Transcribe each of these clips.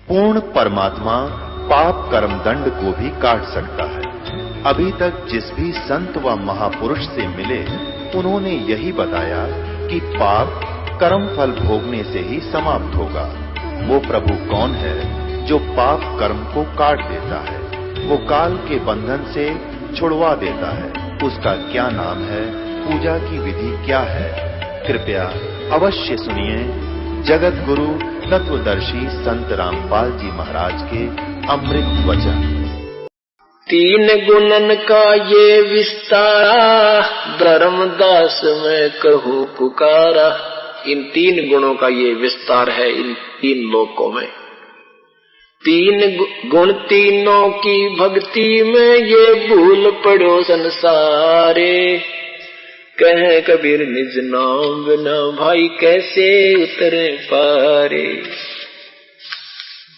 पूर्ण परमात्मा पाप कर्म दंड को भी काट सकता है। अभी तक जिस भी संत व महापुरुष से मिले उन्होंने यही बताया कि पाप कर्म फल भोगने से ही समाप्त होगा। वो प्रभु कौन है जो पाप कर्म को काट देता है, वो काल के बंधन से छुड़वा देता है। उसका क्या नाम है, पूजा की विधि क्या है? कृपया अवश्य सुनिए जगत गुरु तत्वदर्शी संत रामपाल जी महाराज के अमृत वचन। तीन गुणन का ये विस्तारा, धर्मदास मैं कहूँ पुकारा। इन तीन गुणों का ये विस्तार है इन तीन लोकों में। तीन गुण तीनों की भक्ति में ये भूल पड़ो संसारे। कहे कबीर निज नाम बिना भाई कैसे उतरे पारे।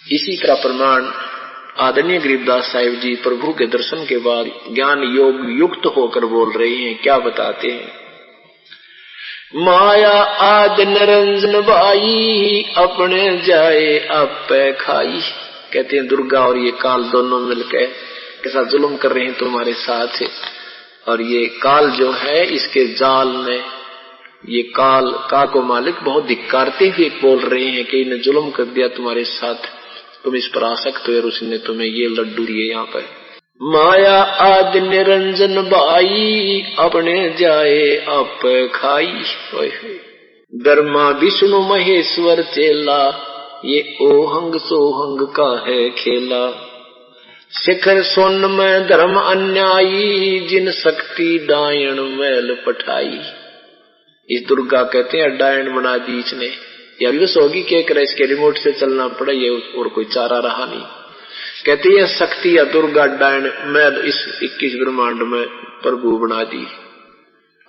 इसी का प्रमाण आदरणीय गरीबदास साहिब जी प्रभु के दर्शन के बाद ज्ञान योग युक्त होकर बोल रहे हैं। क्या बताते हैं? माया आद निरंजन बाई, अपने जाए आपे खाई। कहते हैं दुर्गा और ये काल दोनों मिलकर कैसा जुल्म कर रहे हैं तुम्हारे साथ। और ये काल जो है इसके जाल में ये काल का को मालिक बहुत धिक्कारते हुए बोल रहे हैं कि इन्हें जुल्म कर दिया तुम्हारे साथ, तुम इस पर आसक्त हो और उसने तुम्हें ये लड्डू दिए। यहाँ पर माया आद निरंजन बाई, अपने जाए आप खाई। ब्रह्मा विष्णु महेश्वर चेला, ये ओहंग सोहंग का है खेला। शिखर सोन में धर्म अन्यायी, जिन शक्ति डायन मैल पठाई। इस दुर्गा कहते हैं डायन बना दी इसने। या विवश होगी क्या करे, इसके रिमोट से चलना पड़ा, ये और कोई चारा रहा नहीं। कहते हैं शक्ति या दुर्गा डायन मैल इस 21 ब्रह्मांड में प्रभु बना दी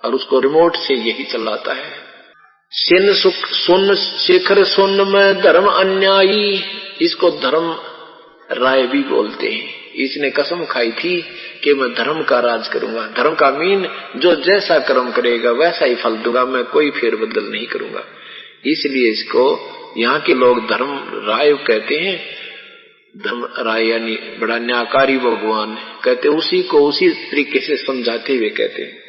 और उसको रिमोट से यही चलाता है। सिन सुख सुन शिखर सुन में धर्म अन्यायी, इसको धर्म राय भी बोलते हैं। इसने कसम खाई थी कि मैं धर्म का राज करूंगा। धर्म का मीन जो जैसा कर्म करेगा वैसा ही फल दूंगा, मैं कोई फेरबदल नहीं करूंगा। इसलिए इसको यहाँ के लोग धर्म राय कहते हैं। धर्म राय यानी बड़ा न्यायकारी भगवान कहते, उसी को उसी तरीके से समझाते हुए कहते हैं।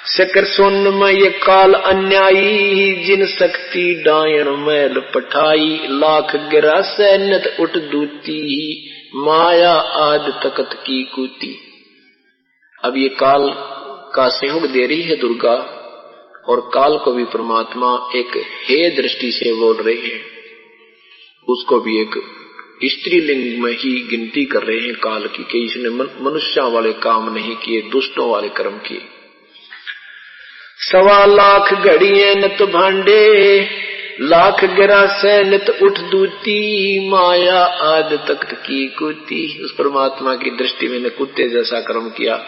शकर सोन में ये काल अन्यायी, जिन शक्ति डायन मैल पठाई। लाख गिरा सैन्यत उठ दूती, माया आद तकत की कूती। अब ये काल का सहयोग दे रही है दुर्गा और काल को भी परमात्मा एक हे दृष्टि से बोल रहे हैं। उसको भी एक स्त्रीलिंग में ही गिनती कर रहे हैं काल की कि इसने मनुष्य वाले काम नहीं किए, दुष्टों वाले कर्म किए। 1.25 लाख घड़िए नत भांडे, लाख गिरा से नित उठ दूती। माया आद तख्त की कूती। उस परमात्मा की दृष्टि में कुत्ते जैसा कर्म किया।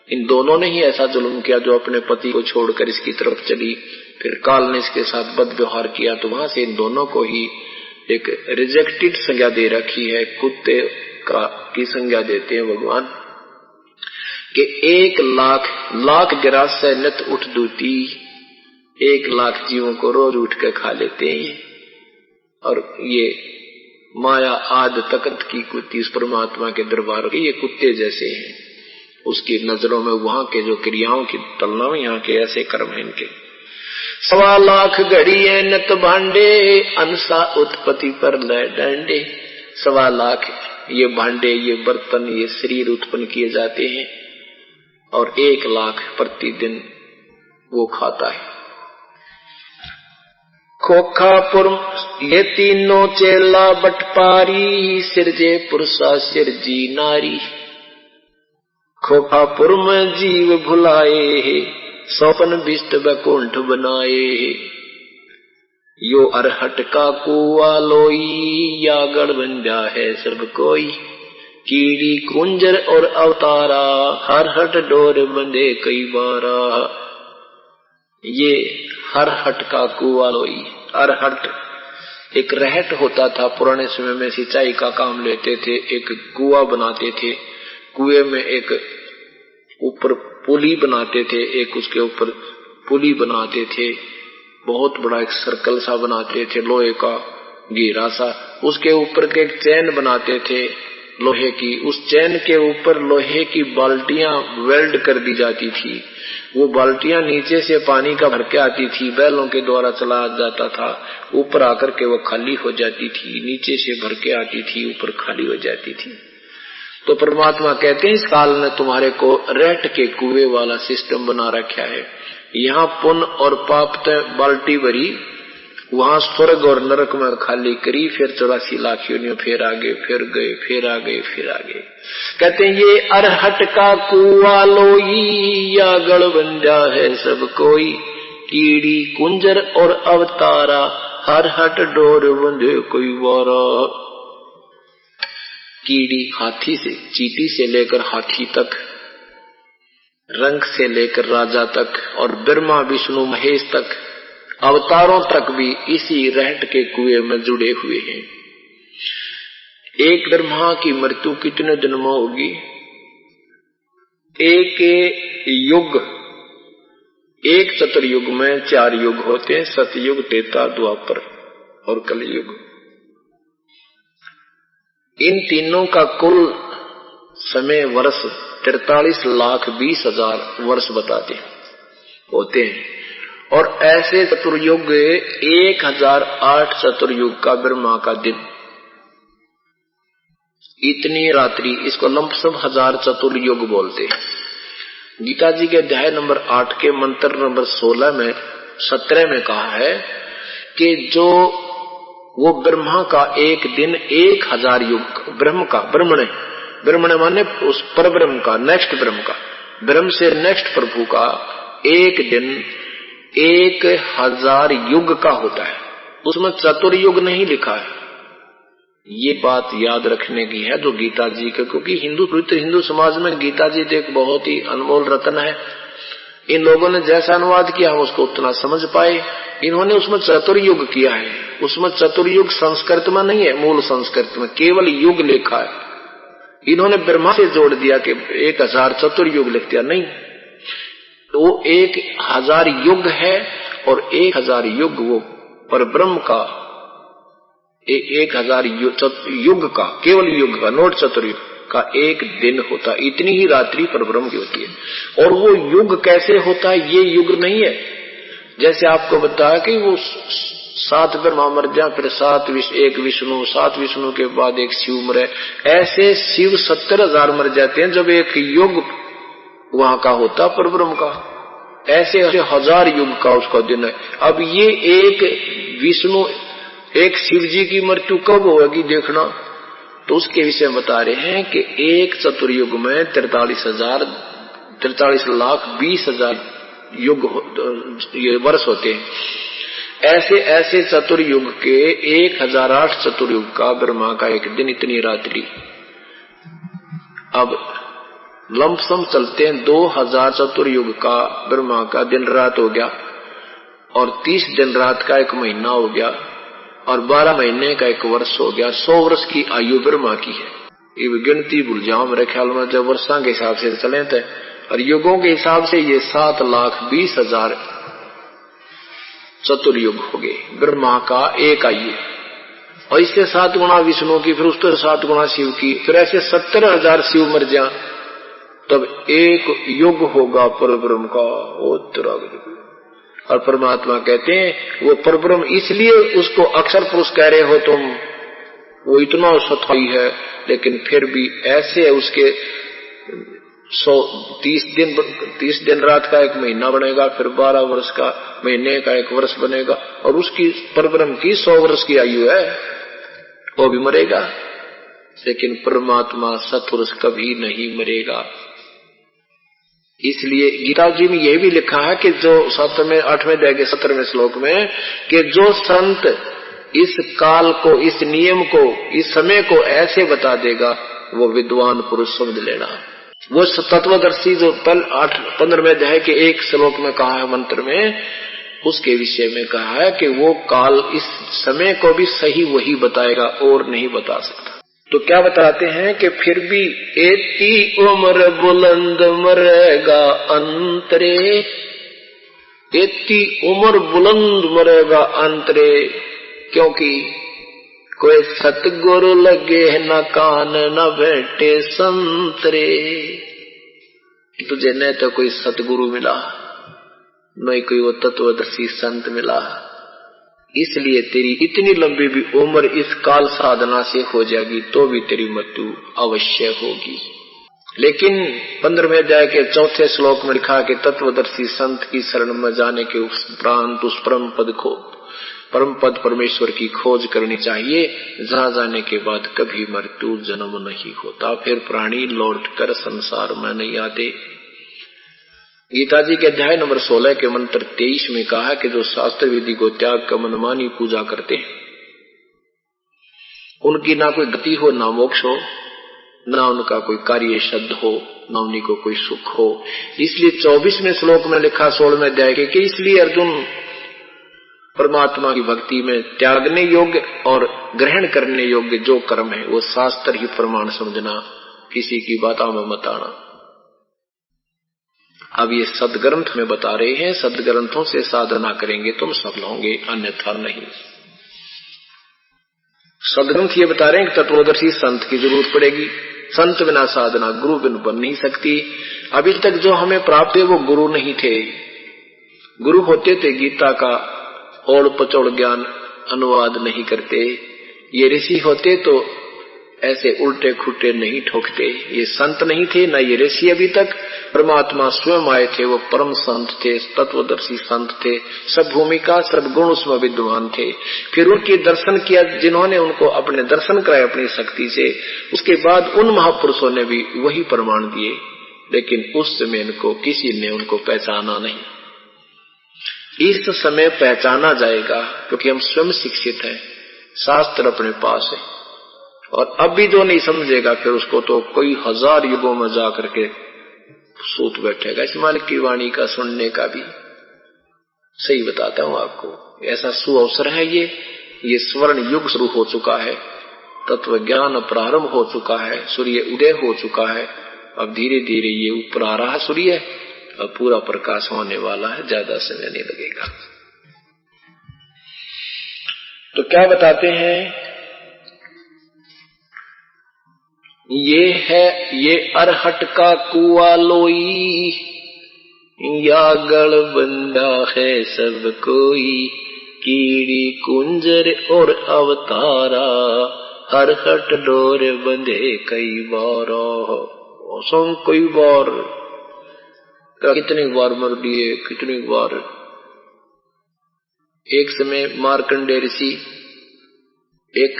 इन दोनों ने ही ऐसा जुल्म किया जो अपने पति को छोड़कर इसकी तरफ चली। फिर काल ने इसके साथ बद व्यवहार किया तो वहां से इन दोनों को ही एक रिजेक्टेड संज्ञा दे रखी है। कुत्ते का की संज्ञा देते हैं भगवान कि 1 लाख गिरा से नित उठ दूती। 1 लाख जीवों को रोज उठ के खा लेते हैं। और ये माया आद तकत की कुत्ती इस परमात्मा के दरबार के ये कुत्ते जैसे हैं। उसकी नजरों में वहां के जो क्रियाओं की तुलना में यहाँ के ऐसे कर्म हैं इनके। 1.25 लाख घड़िए नत भांडे, अंसा उत्पत्ति पर लय डंडे। 1.25 लाख ये भांडे, ये बर्तन, ये शरीर उत्पन्न किए जाते हैं और 1 लाख प्रतिदिन वो खाता है। खोखापुर ये तीनों चेला बटपारी, सिरजे पुरुषा सिरजी नारी। खोखापुर में जीव भुलाए, सौपन बिष्ट बैकुंठ बनाए। यो अरहट का कुआ लोई, या गढ़ बंजा है सब कोई। कीड़ी कुंजर और अवतारा, हर हट डोर बंधे कई बारा। ये हर हट का कुआ लोई। अरहट एक रहट होता था, पुराने समय में सिंचाई का काम लेते थे। एक कुआ बनाते थे, कुएं में एक ऊपर पुली बनाते थे, एक उसके ऊपर पुली बनाते थे। बहुत बड़ा एक सर्कल सा बनाते थे लोहे का, घेरा सा, उसके ऊपर के एक चैन बनाते थे लोहे की, उस चैन के ऊपर लोहे की बाल्टियां वेल्ड कर दी जाती थी। वो बाल्टियां नीचे से पानी का भर के आती थी, बैलों के द्वारा चलाया जाता था, ऊपर आकर के वो खाली हो जाती थी, नीचे से भर के आती थी, ऊपर खाली हो जाती थी। तो परमात्मा कहते हैं इस काल ने तुम्हारे को रेट के कुएं वाला सिस्टम बना रखा है। यहाँ पुण्य और पाप तय बाल्टी भरी, वहां स्वर्ग और नरक में खाली करी, फिर 84 लाख योनियों, फिर आगे, फिर गए, फिर आगे, फिर आगे। कहते हैं ये अरहट का कुआ लोई, या गड़बंजा है सब कोई, कीड़ी कुंजर और अवतारा, हरहट डोर बंधे कोई वारा। कीड़ी हाथी से, चींटी से लेकर हाथी तक, रंग से लेकर राजा तक, और ब्रह्मा विष्णु महेश तक, अवतारों तक भी इसी रहट के कुएं में जुड़े हुए हैं। एक ब्रह्मा की मृत्यु कितने दिन में होगी? एक युग, एक चतुर्युग में 4 युग होते हैं, सतयुग, त्रेता, द्वापर और कलयुग। इन तीनों का कुल समय वर्ष 43,20,000 वर्ष बताते होते हैं। और ऐसे चतुर्युग 1008 चतुर्युग का ब्रह्मा का दिन, इतनी रात्रि, इसको लंपसम 1000 चतुर्युग बोलते हैं। गीता जी के अध्याय नंबर 8 के मंत्र नंबर 17 में कहा है कि जो वो ब्रह्मा का एक दिन 1000 युग, ब्रह्मण माने उस पर ब्रह्म का, नेक्स्ट ब्रह्म का, ब्रह्म से नेक्स्ट प्रभु का एक दिन 1000 युग का होता है। उसमें चतुर्युग नहीं लिखा है। ये बात याद रखने की है जो गीता जी के, क्योंकि हिंदू समाज में गीता जी तो एक बहुत ही अनमोल रत्न है। इन लोगों ने जैसा अनुवाद किया हम उसको उतना समझ पाए। इन्होंने उसमें चतुर्युग किया है। उसमें चतुर्युग संस्कृत में नहीं है, मूल संस्कृत में केवल युग लिखा है। इन्होंने ब्रह्मा से जोड़ दिया कि 1000 चतुर्युग लिख दिया, नहीं, तो 1000 युग है और 1000 युग वो पर ब्रह्म का 1000 युग का, केवल युग का, नोट चतुर्युग का एक दिन होता। इतनी ही रात्रि पर ब्रह्म की होती है। और वो युग कैसे होता है? ये युग नहीं है जैसे आपको बताया कि वो 7 ब्रह्मा मर जाए, फिर 1 विष्णु, 7 विष्णु के बाद 1 शिव मरे। ऐसे शिव 70,000 मर जाते हैं जब एक युग वहां का होता पर ब्रह्म का। ऐसे 1000 युग का उसका दिन है। अब ये एक विष्णु, एक शिव जी की मृत्यु कब होगी देखना, तो उसके विषय में बता रहे हैं कि एक चतुर्युग में 43,20,000 युग ये वर्ष होते हैं। ऐसे ऐसे चतुर्युग के 1008 चतुर्युग का ब्रह्मा का एक दिन, इतनी रात्रि। अब लंपसम चलते हैं 2000 चतुर्युग का ब्रह्मा का दिन रात हो गया, और 30 दिन रात का 1 महीना हो गया, और 12 महीने का 1 वर्ष हो गया। 100 वर्ष की आयु ब्रह्मा की है। ये गिनती भूल जाओ मेरे ख्याल में, जब वर्षों के हिसाब से चले थे, और युगों के हिसाब से ये 7,20,000 चतुर्युग हो गए ब्रह्मा का एक आयु। और इससे 7 गुना विष्णु की, फिर उससे 7 गुना शिव की, फिर ऐसे 70,000 शिव मर जा, तब एक युग होगा परब्रह्म का। और परमात्मा कहते हैं वो परब्रह्म, इसलिए उसको अक्षर पुरुष कह रहे हो तुम, वो इतना सथाई है, लेकिन फिर भी ऐसे उसके 30 दिन रात का 1 महीना बनेगा, फिर 12 वर्ष का महीने का 1 वर्ष बनेगा, और उसकी परब्रह्म की 100 वर्ष की आयु है, वो भी मरेगा। लेकिन परमात्मा सत्पुरुष कभी नहीं मरेगा। इसलिए गीता जी में यह भी लिखा है कि जो 8वें अध्याय के 17वें श्लोक में, कि जो संत इस काल को, इस नियम को, इस समय को ऐसे बता देगा, वो विद्वान पुरुष समझ लेना। वो तत्वदर्शी जो 15वें अध्याय के 1 श्लोक में कहा है मंत्र में, उसके विषय में कहा है कि वो काल इस समय को भी सही वही बताएगा और नहीं बता सकता। तो क्या बताते हैं कि फिर भी एती उम्र बुलंद मरेगा अंतरे, एती उम्र बुलंद मरेगा अंतरे, क्योंकि कोई सतगुरु लगे न कान न बैठे संतरे। तुझे न तो कोई सतगुरु मिला न कोई वो तत्वदर्शी संत मिला, इसलिए तेरी इतनी लंबी भी उम्र इस काल साधना से हो जाएगी तो भी तेरी मृत्यु अवश्य होगी। लेकिन 15वें अध्याय के 4 श्लोक में लिखा कि तत्वदर्शी संत की शरण में जाने के उपरांत उस परम पद परमेश्वर की खोज करनी चाहिए, जहां जाने के बाद कभी मृत्यु जन्म नहीं होता, फिर प्राणी लौट कर संसार में नहीं आते। गीता जी के अध्याय नंबर 16 के मंत्र 23 में कहा कि जो शास्त्र विधि को त्याग कर मनमानी पूजा करते हैं उनकी ना कोई गति हो ना मोक्ष हो, ना उनका कोई कार्य सिद्ध हो, ना उन्हीं को कोई सुख हो। इसलिए 24वें श्लोक में लिखा 16वें अध्याय के कि इसलिए अर्जुन परमात्मा की भक्ति में त्यागने योग्य और ग्रहण करने योग्य जो कर्म है वो शास्त्र ही प्रमाण समझना, किसी की बातों में मत आना। अब ये सदग्रंथ में बता रहे हैं, सदग्रंथों से साधना करेंगे तुम सफल होंगे, अन्यथा नहीं। सदग्रंथ ये बता रहे हैं कि तत्वदर्शी संत की जरूरत पड़ेगी, संत बिना साधना गुरु बिन बन नहीं सकती। अभी तक जो हमें प्राप्त है वो गुरु नहीं थे। गुरु होते थे गीता का ओड़ पचोड़ ज्ञान अनुवाद नहीं करते, ये ऋषि होते तो ऐसे उल्टे खुट्टे नहीं ठोकते। ये संत नहीं थे ना ये ऋषि, अभी तक परमात्मा स्वयं आए थे, वो परम संत थे, तत्वदर्शी संत थे, सब भूमिका सब गुण उसमें विद्यमान थे। फिर उनके दर्शन किया जिन्होंने उनको अपने दर्शन कराए अपनी शक्ति से, उसके बाद उन महापुरुषों ने भी वही प्रमाण दिए, लेकिन उस समय इनको किसी ने उनको पहचाना नहीं। इस समय पहचाना जाएगा क्योंकि हम स्वयं शिक्षित हैं, शास्त्र अपने पास है, और अब भी जो नहीं समझेगा फिर उसको तो कोई 1000 युगों में जा करके सूत बैठेगा। इस मालिक की वाणी का सुनने का भी सही बताता हूं आपको, ऐसा सुअवसर है। ये स्वर्ण युग शुरू हो चुका है, तत्व ज्ञान प्रारंभ हो चुका है, सूर्य उदय हो चुका है, अब धीरे धीरे ये ऊपर आ रहा सूर्य, अब पूरा प्रकाश होने वाला है, ज्यादा समय नहीं लगेगा। तो क्या बताते हैं, ये अरहट का कुआ लोई, या गढ़ बंदा है सब कोई, कीड़ी कुंजर और अवतारा, अरहट डोर बंधे कई बार। कई बार कितनी बार मर दिए, कितनी बार। एक समय मार्कंडेय ऋषि एक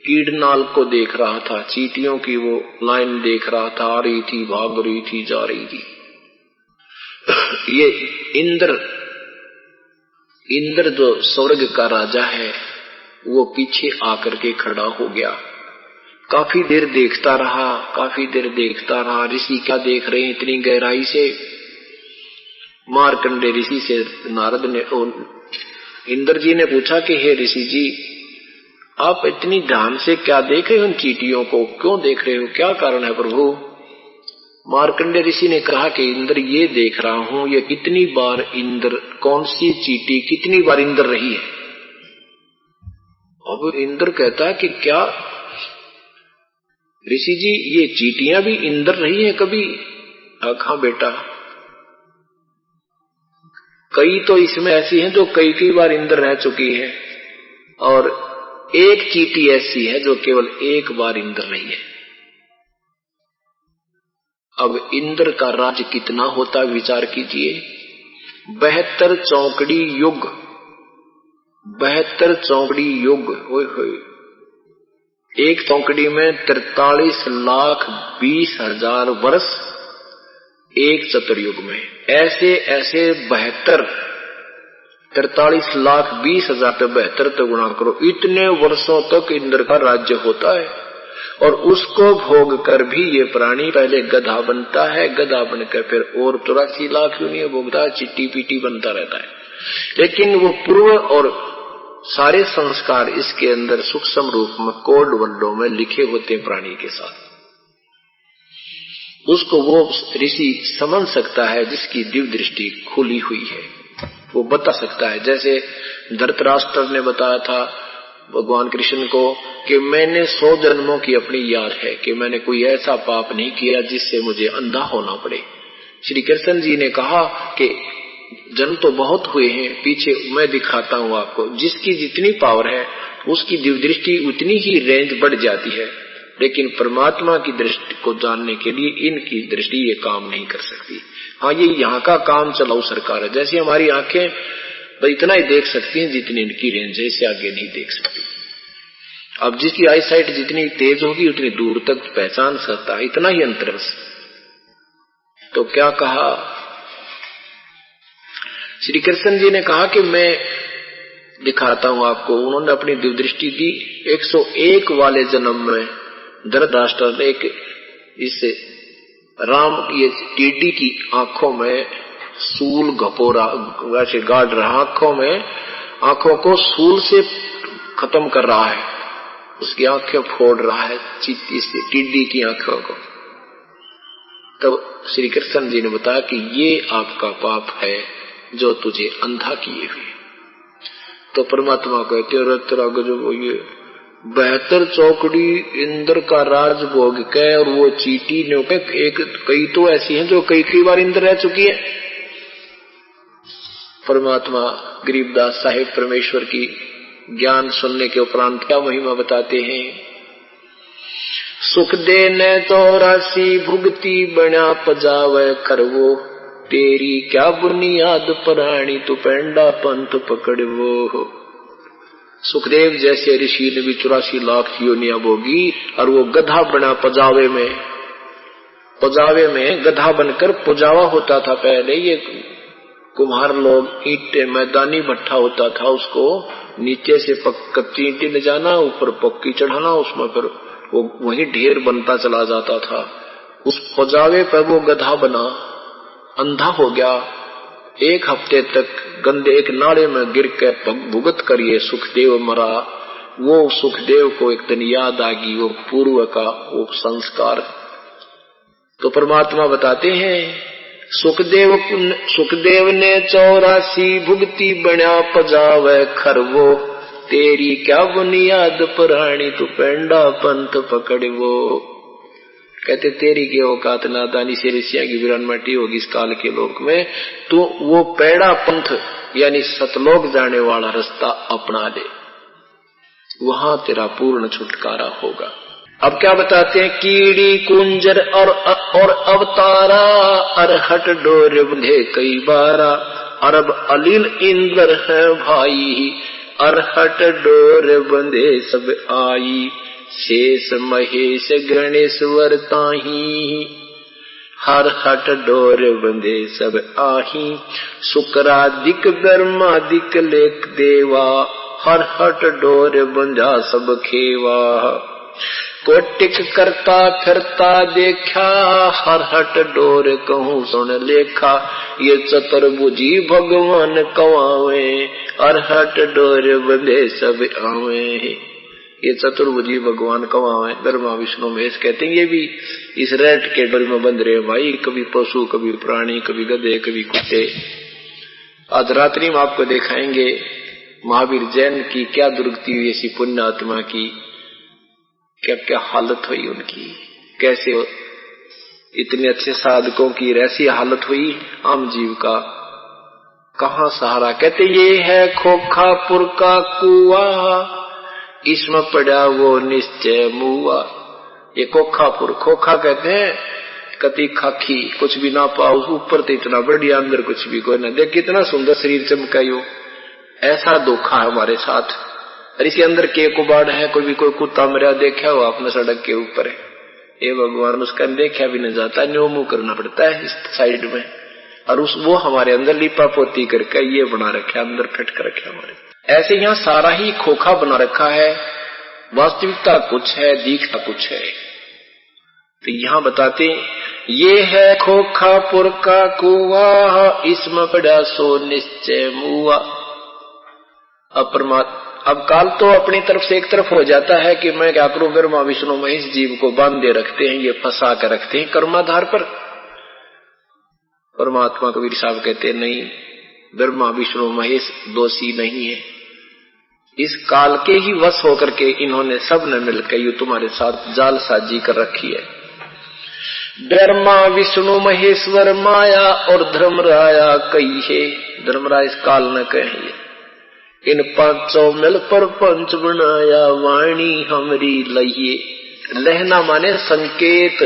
कीड़नाल को देख रहा था, चींटियों की वो लाइन देख रहा था, आ रही थी, भाग रही थी, जा रही थी। ये इंद्र जो स्वर्ग का राजा है वो पीछे आकर के खड़ा हो गया, काफी देर देखता रहा। ऋषि क्या देख रहे हैं इतनी गहराई से। मार्कंडेय ऋषि से नारद ने इंद्र जी ने पूछा कि हे ऋषि जी, आप इतनी ध्यान से क्या देख रहे हो, उन चींटियों को क्यों देख रहे हो, क्या कारण है प्रभु। मार्कंडेय ऋषि ने कहा कि इंद्र ये देख रहा हूं, ये कितनी बार इंद्र, कौन सी चींटी कितनी बार इंद्र रही है। अब इंद्र कहता है कि क्या ऋषि जी ये चींटियां भी इंद्र रही है कभी। हाँ बेटा, कई तो इसमें ऐसी हैं जो कई बार इंद्र रह चुकी है, और एक चींटी ऐसी है जो केवल एक बार इंद्र रही है। अब इंद्र का राज्य कितना होता विचार कीजिए। 72 चौकड़ी युग, 72 चौकड़ी युग, एक चौकड़ी में 43,20,000 वर्ष एक चतुर्युग में, ऐसे 43,20,000 पे 72 तो गुणा करो, इतने वर्षों तक इंद्र का राज्य होता है। और उसको भोग कर भी ये प्राणी पहले गधा बनता है, गधा बनकर फिर और 84 लाख यूनियन भोगता है, चिट्टी पीटी बनता रहता है। लेकिन वो पूर्व और सारे संस्कार इसके अंदर सूक्ष्म रूप में कोड वर्डों में लिखे होते हैं प्राणी के साथ। उसको वो ऋषि समझ सकता है जिसकी दिव्य दृष्टि खुली हुई है, वो बता सकता है। जैसे धृतराष्ट्र ने बताया था भगवान कृष्ण को कि मैंने 100 जन्मों की अपनी याद है कि मैंने कोई ऐसा पाप नहीं किया जिससे मुझे अंधा होना पड़े। श्री कृष्ण जी ने कहा कि जन्म तो बहुत हुए हैं, पीछे मैं दिखाता हूं आपको। जिसकी जितनी पावर है उसकी दिव्य दृष्टि उतनी ही रेंज बढ़ जाती है, लेकिन परमात्मा की दृष्टि को जानने के लिए इनकी दृष्टि ये काम नहीं कर सकती। हाँ, ये यहाँ का काम चलाऊ सरकार है। जैसे हमारी आंखें तो इतना ही देख सकती हैं जितनी इनकी रेंज है, इससे आगे नहीं देख सकती। अब जिसकी आई साइट जितनी तेज होगी उतनी दूर तक पहचान सकता है, इतना ही अंतर है। तो क्या कहा श्री कृष्ण जी ने कहा कि मैं दिखाता हूं आपको। उन्होंने अपनी दिव्य दृष्टि दी। 101 वाले जन्म में धृतराष्ट्र ने इससे राम ये टीडी की आंखों में सूल घपोरा वैसे गाड़ रहा, आंखों को सूल से खत्म कर रहा है, उसकी आंखें फोड़ रहा है इससे टीडी की आंखों को। तब श्री कृष्ण जी ने बताया कि ये आपका पाप है जो तुझे अंधा किए हुए। तो परमात्मा कहते तेरा गजब, ये 72 चौकड़ी इंद्र का राज भोग के और वो चीटी ने एक कई तो ऐसी हैं जो कई बार इंद्र रह चुकी है। परमात्मा गरीबदास साहिब परमेश्वर की ज्ञान सुनने के उपरांत क्या महिमा बताते हैं। सुख देने 84 भुगती बना पजावे करवो, तेरी क्या बुनियाद प्राणी तू पेंडा पंथ पकड़वो। सुखदेव जैसे ऋषि ने भी 84 लाख योनियां भोगी और वो गधा बना पजावे में गधा बनकर पुजावा होता था। पहले ये कुम्हार लोग ईंटे मैदानी भट्ठा होता था, उसको नीचे से कच्ची ईंटें ले जाना, ऊपर पक्की चढ़ाना, उसमें फिर वो वही ढेर बनता चला जाता था। उस पुजावे पर वो गधा बना, अंधा हो गया। 1 हफ्ते तक गंदे एक नाले में गिर के भुगत कर ये सुखदेव मरा। वो सुखदेव को एक दिन याद आ गई वो पूर्व का वो संस्कार। तो परमात्मा बताते हैं सुखदेव ने 84 भुगती बना पजावे खरवो, तेरी क्या बुनियाद प्राणी तू पेंडा पंथ पकड़वो। कहते तेरी की औकात नादानी से ऋषिया की वीरान मटी होगी इस काल के लोक में, तो वो पेड़ा पंथ यानी सतलोक जाने वाला रास्ता अपना ले, वहां तेरा पूर्ण छुटकारा होगा। अब क्या बताते हैं, कीड़ी कुंजर और अवतारा, अरहट डोर बंधे कई बारा, अरब अलील इंद्र है भाई, अरहट डोर बंधे सब आई, शेष महेश गणेश्वर ताही, हर हट डोर बंधे सब आही, शुक्रादिक ब्रह्मादिक लेख देवा, हर हट डोर बंधा सब खेवा, कोटिक करता फिरता देखा, हर हट डोर कहूँ सुन लेखा, ये चतुर्भुजी भगवान कवावे, हर हट डोर बंधे सब आवे। ये चतुर्भुजी भगवान कवावे ब्रह्मा विष्णु महेश कहते हैं। ये भी इस रेट के डोर में बंध रहे भाई, कभी पशु कभी प्राणी कभी गधे कभी कुत्ते। आज रात्रि में आपको दिखाएंगे महावीर जैन की क्या दुर्गति हुई, ऐसी पुण्य आत्मा की क्या क्या हालत हुई उनकी, कैसे इतने अच्छे साधकों की ऐसी हालत हुई, आम जीव का कहाँ सहारा। कहते ये है खोखापुर का कुआ, इसमें पड़ा वो निश्चय मुआ। ये खोखापुर, खोखा कहते हैं कति खाखी, कुछ भी ना पाओ, ऊपर तो इतना बढ़िया अंदर कुछ भी कोई ना देख, कितना सुंदर शरीर चमकायो। ऐसा धोखा है हमारे साथ। और इसके अंदर के कुबाड़ है, कोई कुत्ता मरा देखा हो आपने सड़क के ऊपर है, ये भगवान उसका देखा भी नहीं जाता, न्यो मुंह करना पड़ता है इस साइड में, और वो हमारे अंदर लिपा पोती करके ये बना रखा है, अंदर फिट कर रखा हमारे। ऐसे यहाँ सारा ही खोखा बना रखा है, वास्तविकता कुछ है, दिखता कुछ है। तो यहाँ बताते ये है खोखापुर का कुआ, इसमें पड़ा सो निश्चय मुआ। अब काल तो अपनी तरफ से एक तरफ हो जाता है कि मैं क्या करूं, ब्रह्मा विष्णु महेश जीव को बांधे रखते हैं, ये फंसा कर रखते हैं कर्माधार पर। परमात्मा कबीर साहब कहते हैं नहीं, ब्रह्मा विष्णु महेश दोषी नहीं है, इस काल के ही वश होकर के इन्होंने सब ने मिलकर यू तुम्हारे साथ जालसाजी कर रखी है। ब्रह्मा विष्णु महेश्वर माया और धर्मराया कही है। धर्मराय इस काल न कहे, इन पांचों मिल पर पंच बनाया वाणी हमरी लइये। लहना माने संकेत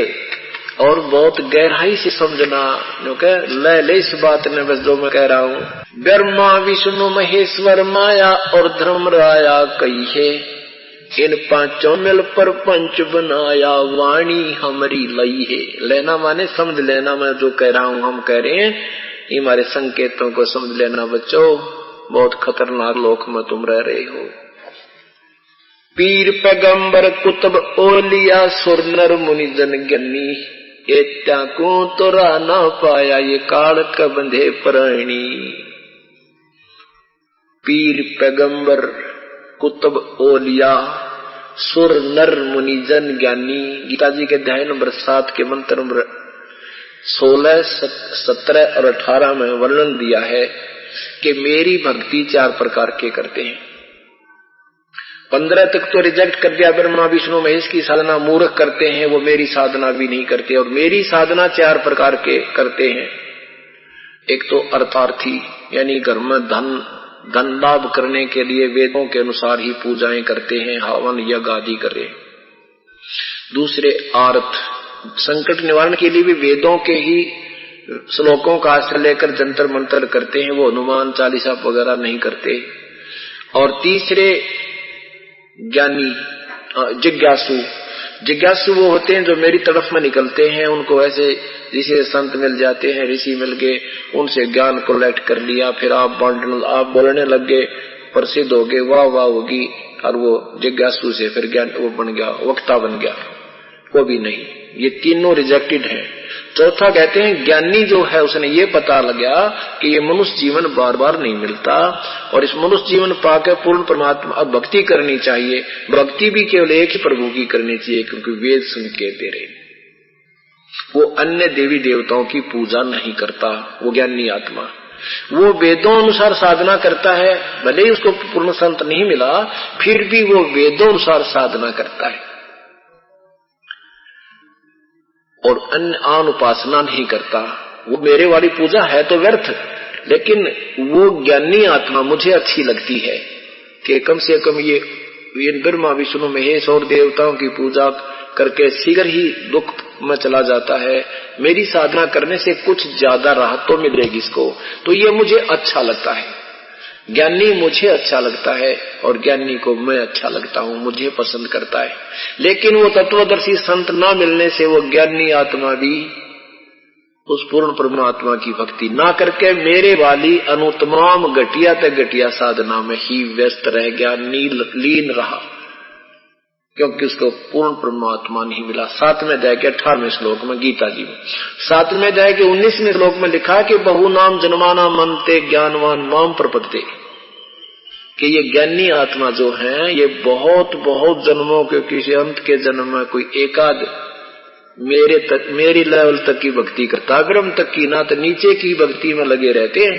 और बहुत गहराई से समझना, ले इस बात ने बस जो मैं कह रहा हूँ। ब्रह्मा विष्णु महेश्वर माया और धर्मराया कही है, इन पांचों मिल पर पंच बनाया वाणी हमारी लई है। लेना माने समझ लेना, मैं जो कह रहा हूँ हम कह रहे हैं, ये हमारे संकेतों को समझ लेना बच्चों, बहुत खतरनाक लोक में तुम रह रहे हो। पीर पैगंबर कुतुब ओलिया सुर नर मुनि जन ज्ञानी, एत्या को तो ना पाया ये काल का बंधे प्राणी। पीर पैगंबर कुतुब ओलिया सुर नर मुनि जन ज्ञानी। गीता जी के अध्याय नंबर 7 के मंत्र नंबर 16, 17 और 18 में वर्णन दिया है कि मेरी भक्ति 4 प्रकार के करते हैं। 15 तक तो रिजेक्ट कर दिया, ब्रह्मा विष्णु महेश की साधना मूर्ख करते हैं, वो मेरी साधना भी नहीं करते। और मेरी साधना 4 प्रकार के करते हैं। एक तो अर्थार्थी, यानी घर में धन लाभ करने के लिए वेदों के अनुसार ही पूजाएं करते हैं, हवन यज्ञ आदि करें। दूसरे आर्थ, संकट निवारण के लिए भी वेदों के ही श्लोकों का आश्रय लेकर जंतर मंत्र करते हैं, वो हनुमान चालीसा वगैरह नहीं करते। और तीसरे ज्ञानी जिज्ञासु वो होते हैं जो मेरी तरफ में निकलते हैं, उनको ऐसे जिसे संत मिल जाते हैं, ऋषि मिल गए, उनसे ज्ञान कलेक्ट कर लिया, फिर आप बोलने लग गए, प्रसिद्ध हो गए, वाह वाह होगी, और वो जिज्ञासु से फिर ज्ञान वो बन गया, वक्ता बन गया, वो भी नहीं। ये तीनों रिजेक्टेड हैं। चौथा कहते हैं ज्ञानी जो है उसने ये पता लगा कि ये मनुष्य जीवन बार बार नहीं मिलता, और इस मनुष्य जीवन पाकर पूर्ण परमात्मा अब भक्ति करनी चाहिए। भक्ति भी केवल एक ही प्रभु की करनी चाहिए, क्योंकि वेद सुन के दे रहे, वो अन्य देवी देवताओं की पूजा नहीं करता। वो ज्ञानी आत्मा वो वेदों अनुसार साधना करता है, भले ही उसको पूर्ण संत नहीं मिला, फिर भी वो वेदों अनुसार साधना करता है और अन्य आन उपासना नहीं करता। वो मेरे वाली पूजा है तो व्यर्थ, लेकिन वो ज्ञानी आत्मा मुझे अच्छी लगती है कि कम से कम ये ब्रह्मा विष्णु महेश और देवताओं की पूजा करके शीघ्र ही दुख में चला जाता है, मेरी साधना करने से कुछ ज्यादा राहत तो मिलेगी इसको, तो ये मुझे अच्छा लगता है। ज्ञानी मुझे अच्छा लगता है और ज्ञानी को मैं अच्छा लगता हूँ, मुझे पसंद करता है। लेकिन वो तत्वदर्शी संत ना मिलने से वो ज्ञानी आत्मा भी उस पूर्ण परमात्मा की भक्ति ना करके मेरे वाली अनुतमाम घटिया ते घटिया साधना में ही व्यस्त रह गया, लीन रहा, क्योंकि उसको पूर्ण परमात्मा नहीं मिला। 7वें अध्याय के 18वें श्लोक में गीता जी में, 7वें अध्याय के 19वें श्लोक में लिखा कि बहु नाम जन्माना मनते ज्ञानवान माम प्रपद्यते, कि ये ज्ञानी आत्मा जो है ये बहुत बहुत जन्मों के किसी अंत के जन्म में कोई एकाध मेरी लेवल तक की भक्ति करता, अग्रम तक की ना तो नीचे की भक्ति में लगे रहते हैं।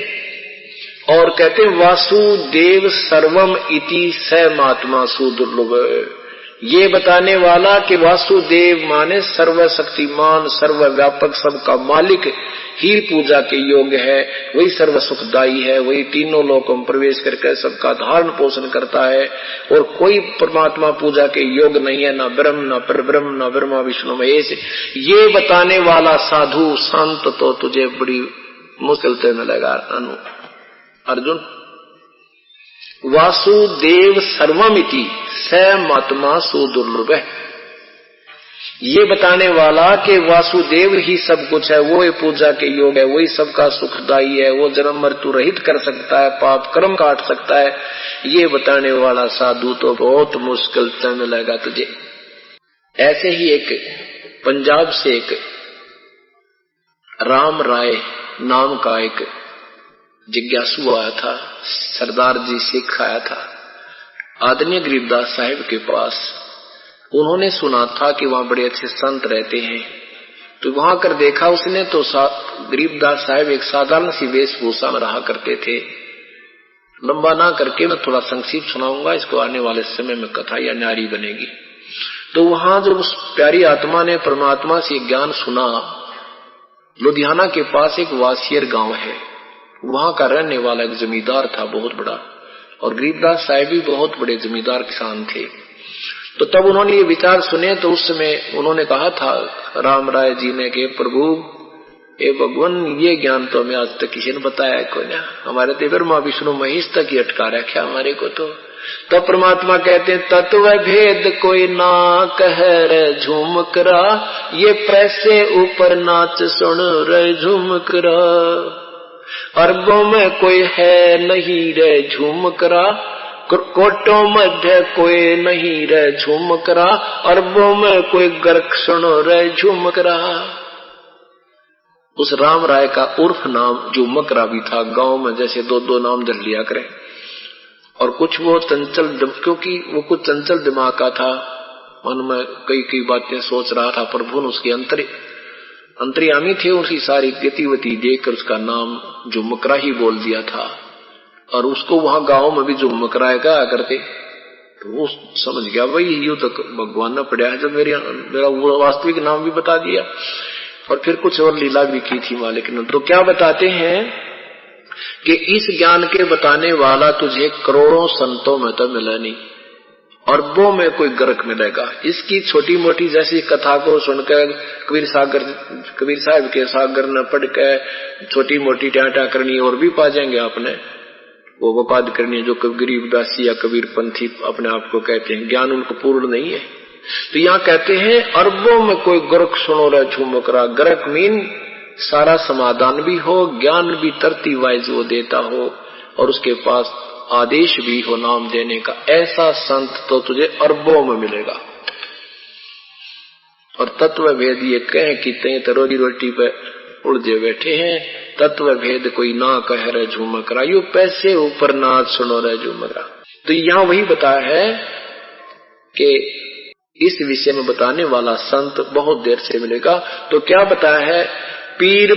और कहते हैं वासुदेव सर्वम इति स महात्मा सुदुर्लभ, ये बताने वाला कि वासुदेव माने सर्वशक्तिमान सर्वव्यापक सबका मालिक ही पूजा के योग्य है, वही सर्व सुखदायी है, वही तीनों लोकों में प्रवेश करके सबका धारण पोषण करता है, और कोई परमात्मा पूजा के योग्य नहीं है, ना ब्रह्म ना परब्रह्म ना ब्रह्मा विष्णु महेश। ये बताने वाला साधु संत तो तुझे बड़ी मुश्किल से मिलेगा अर्जुन। वासुदेव सर्वमिति स महात्मा सुदुर्लभ, ये बताने वाला कि वासुदेव ही सब कुछ है, वो ही पूजा के योग है, वही सबका सुखदायी है, वो जन्म मृत्यु रहित कर सकता है, पाप कर्म काट सकता है, ये बताने वाला साधु तो बहुत मुश्किल से मिलेगा तुझे। ऐसे ही एक पंजाब से एक राम राय नाम का एक जिज्ञासु आया था, सरदार जी सिख आया था आदरणीय गरीबदास साहिब के पास। उन्होंने सुना था कि वहां बड़े अच्छे संत रहते हैं, तो वहां कर देखा उसने तो गरीबदास साहिब एक साधारण सी वेशभूषा में रहा करते थे। लंबा ना करके मैं थोड़ा संक्षिप्त सुनाऊंगा, इसको आने वाले समय में कथा या न्यारी बनेगी। तो वहां जब उस प्यारी आत्मा ने परमात्मा से ज्ञान सुना, लुधियाना के पास एक वासियर गांव है, वहां का रहने वाला एक जमींदार था बहुत बड़ा, और गरीबदास साहब भी बहुत बड़े जमींदार किसान थे। तो तब उन्होंने ये विचार सुने, तो उस समय उन्होंने कहा था राम राय जी ने कि प्रभु ए भगवान, ये ज्ञान तो हमें आज तक किसी ने बताया को ना, हमारे तो ब्रह्मा विष्णु महेश तक ही अटका रखा हमारे को। तो तब परमात्मा कहते हैं तत्व भेद कोई ना कह रे झूमकरा, ये पैसे ऊपर नाच सुन रे झूमकरा, अरबों में कोई है नहीं रे झूमकरा, कोटों मध्य कोई नहीं रे झूमकरा, अरबों में कोई गर्क सुनो रे झूमकरा। उस राम राय का उर्फ नाम झूमकरा भी था। गांव में जैसे दो दो नाम धर लिया करें, और कुछ वो चंचल, क्योंकि वो कुछ चंचल दिमाग का था, मन में कई कई बातें सोच रहा था। प्रभु ने उसके अंतर्यामी थे, उसकी सारी गतिविधि देखकर उसका नाम झुमकरा ही बोल दिया था, और उसको वहां गांव में भी झुमकरा कहा करते। तो वो समझ गया भाई यूं तो भगवान ने पढ़ा है, जब मेरा वो वास्तविक नाम भी बता दिया, और फिर कुछ और लीला भी की थी मालिक ने। तो क्या बताते हैं कि इस ज्ञान के बताने वाला तुझे करोड़ों संतों में तो मिला नहीं, अरबों में कोई गर्क मिलेगा। इसकी छोटी मोटी जैसी कथा को सुनकर कबीर साहब के सागर न पढ़ के छोटी मोटी टाटा करनी और भी पा जाएंगे आपने, वो वपाद करनी है जो गरीबदासी या कबीर पंथी अपने आप को कहते हैं, ज्ञान उनको पूर्ण नहीं है। तो यहाँ कहते हैं अरबों में कोई गर्क सुनो रे झूमकरा। गर्क मीन सारा समाधान भी हो, ज्ञान भी तरती वाइज वो देता हो, और उसके पास आदेश भी हो नाम देने का। ऐसा संत तो तुझे अरबों में मिलेगा। और तत्व भेद ये कहें कि ते तो रोजी रोटी पे उलझे बैठे हैं, तत्व भेद कोई ना कह रहे झूमकरा, यू पैसे ऊपर नाच सुनो रहे झूमकरा। तो यहाँ वही बताया है कि इस विषय में बताने वाला संत बहुत देर से मिलेगा। तो क्या बताया है, पीर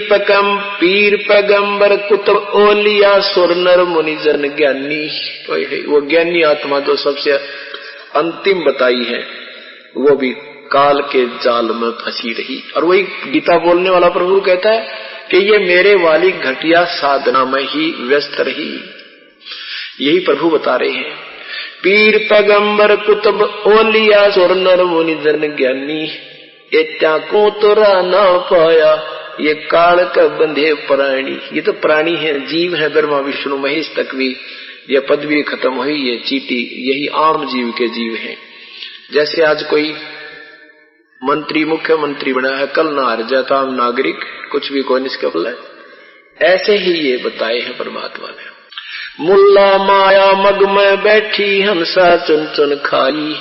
पैगंबर कुतुब ओलिया सुर नर मुनि जन ज्ञानी। वो ज्ञानी आत्मा जो सबसे अंतिम बताई है, वो भी काल के जाल में फंसी रही। और वही गीता बोलने वाला प्रभु कहता है कि ये मेरे वाली घटिया साधना में ही व्यस्त रही। यही प्रभु बता रहे हैं, पीर पैगंबर कुतुब ओलिया सुर नर मुनि जन ज्ञानी, इत्या को तोरा ना पाया, ये काल का बंधे प्राणी। ये तो प्राणी है, जीव है, ब्रह्मा विष्णु महेश तक भी ये पदवी खत्म हुई, ये चीटी, यही आम जीव के जीव हैं। जैसे आज कोई मंत्री मुख्यमंत्री बना है, कल ना हार जाता आम नागरिक, कुछ भी कोई निष्कपल है। ऐसे ही ये बताए हैं परमात्मा ने। मुल्ला माया मग में बैठी हंसा चुन चुन खाई,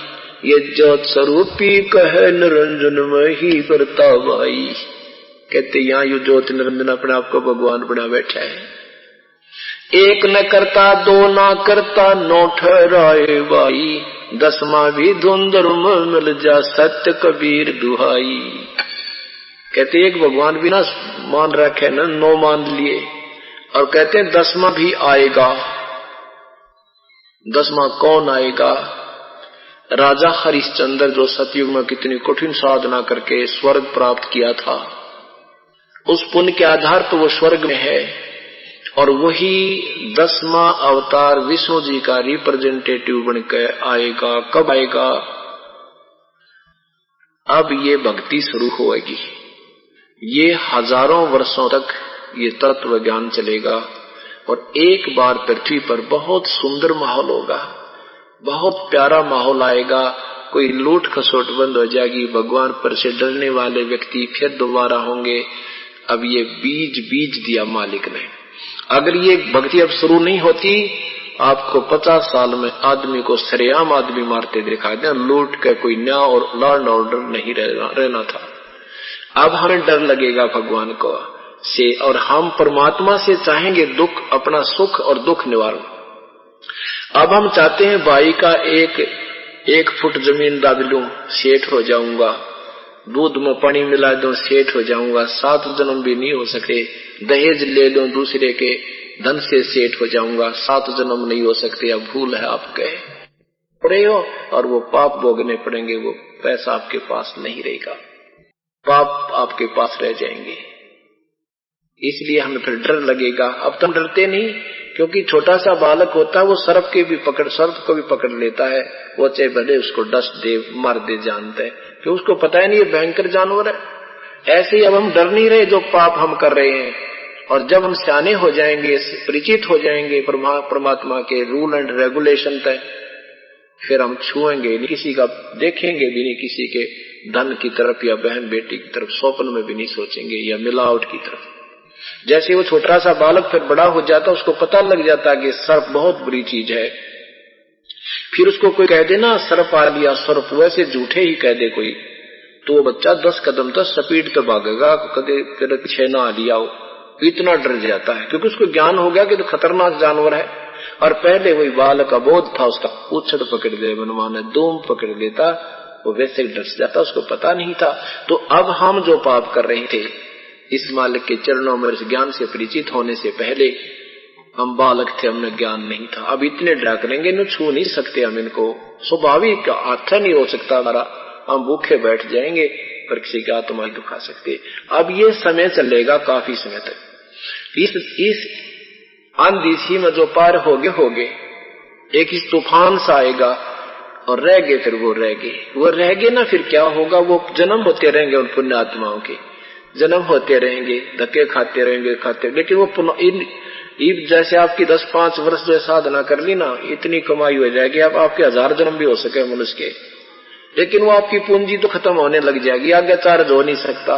ये ज्योत स्वरूपी कहे निरंजन में ही बरतावाई। कहते यहाँ यू ज्योत निरंजन अपने आप को भगवान बना बैठा है। एक न करता दो ना करता नौ ठहराए बाई, दसवां भी धुंधर में मिल जा सत्य कबीर दुहाई। कहते एक भगवान भी ना मान रखे न, नौ मान लिए, और कहते हैं 10वां भी आएगा। 10वां कौन आएगा? राजा हरिश्चंद्र जो सतयुग में कितनी कठिन साधना करके स्वर्ग प्राप्त किया था, उस पुण्य के आधार पर वो स्वर्ग में है, और वही 10वां अवतार विष्णु जी का रिप्रेजेंटेटिव बनकर आएगा। कब आएगा? अब ये भक्ति शुरू होगी, ये हजारों वर्षों तक ये तत्व ज्ञान चलेगा, और एक बार पृथ्वी पर बहुत सुंदर माहौल होगा, बहुत प्यारा माहौल आएगा। कोई लूट खसोट बंद हो जाएगी, भगवान पर से डरने वाले व्यक्ति फिर दोबारा होंगे। अब ये बीज दिया मालिक ने। अगर ये भक्ति अब शुरू नहीं होती, आपको 50 साल में आदमी को सरेआम आदमी मारते दिखाई दे, लूट के कोई न्याय और लॉ एंड ऑर्डर नहीं रहना था। अब हमें डर लगेगा भगवान को से, और हम परमात्मा से चाहेंगे दुख, अपना सुख और दुख निवारण। अब हम चाहते हैं भाई का एक फुट जमीन दाब लूं, सेठ हो जाऊंगा, दूध में पानी मिला दूं, सेठ हो जाऊंगा, 7 जन्म भी नहीं हो सके, दहेज ले लूं दूसरे के, धन से सेठ हो जाऊंगा, 7 जन्म नहीं हो सकते, या भूल है आप कहे पड़े हो और वो पाप भोगने पड़ेंगे, वो पैसा आपके पास नहीं रहेगा, पाप आपके पास रह जाएंगे। इसलिए हमें फिर डर लगेगा। अब तो हम डरते नहीं, क्योंकि छोटा सा बालक होता है वो सर्प को भी पकड़ लेता है, वो चाहे भले उसको डस दे, मार दे, जानता है, क्योंकि उसको पता है नहीं ये भयंकर जानवर है। ऐसे ही अब हम डर नहीं रहे जो पाप हम कर रहे हैं, और जब हम सियाने हो जाएंगे, परिचित हो जाएंगे परमात्मा के रूल एंड रेगुलेशन तय, फिर हम छुएंगे नहीं किसी का, देखेंगे भी नहीं किसी के धन की तरफ या बहन बेटी की तरफ, स्वप्न में भी नहीं सोचेंगे, या मिलावट की तरफ। जैसे वो छोटा सा बालक फिर बड़ा हो जाता, उसको पता लग जाता कि सर्प बहुत बुरी चीज है। फिर उसको कोई कह दे ना सर्प आ लिया, सर्प, वैसे झूठे ही कह दे कोई, तो वो बच्चा 10 कदम तक स्पीड तो भागेगा, कदे फिर पीछे ना आ लिया हो, इतना डर जाता है, क्योंकि उसको ज्ञान हो गया कि तो खतरनाक जानवर है। और पहले वही बालक अबोध था, उसका उछड़ पकड़ दे, मनमाना दूम पकड़ लेता, वो वैसे डर जाता, उसको पता नहीं था। तो अब हम जो पाप कर रहे थे, इस मालिक के चरणों में इस ज्ञान से परिचित होने से पहले हम बालक थे, हमने ज्ञान नहीं था। अब इतने डरा करेंगे, न छू नहीं सकते हम इनको, स्वाभाविक हाथ नहीं हो सकता हमारा, हम भूखे बैठ जाएंगे, पर किसी की आत्मा नहीं दुखा सकते। अब ये समय चलेगा काफी समय तक। इस आंधी में जो पार होगे, एक इस तूफान सा आएगा और रह गए, फिर वो रह गए ना, फिर क्या होगा, वो जन्म होते रहेंगे, उन पुण्य आत्माओं के जन्म होते रहेंगे, धक्के खाते रहेंगे, लेकिन वो जैसे आपकी 10-5 वर्ष जो साधना कर ली ना, इतनी कमाई हो जाएगी, अब आपके 1000 जन्म भी हो सके मनुष्य के, लेकिन वो आपकी पूंजी तो खत्म होने लग जाएगी, आगे चार्ज हो नहीं सकता,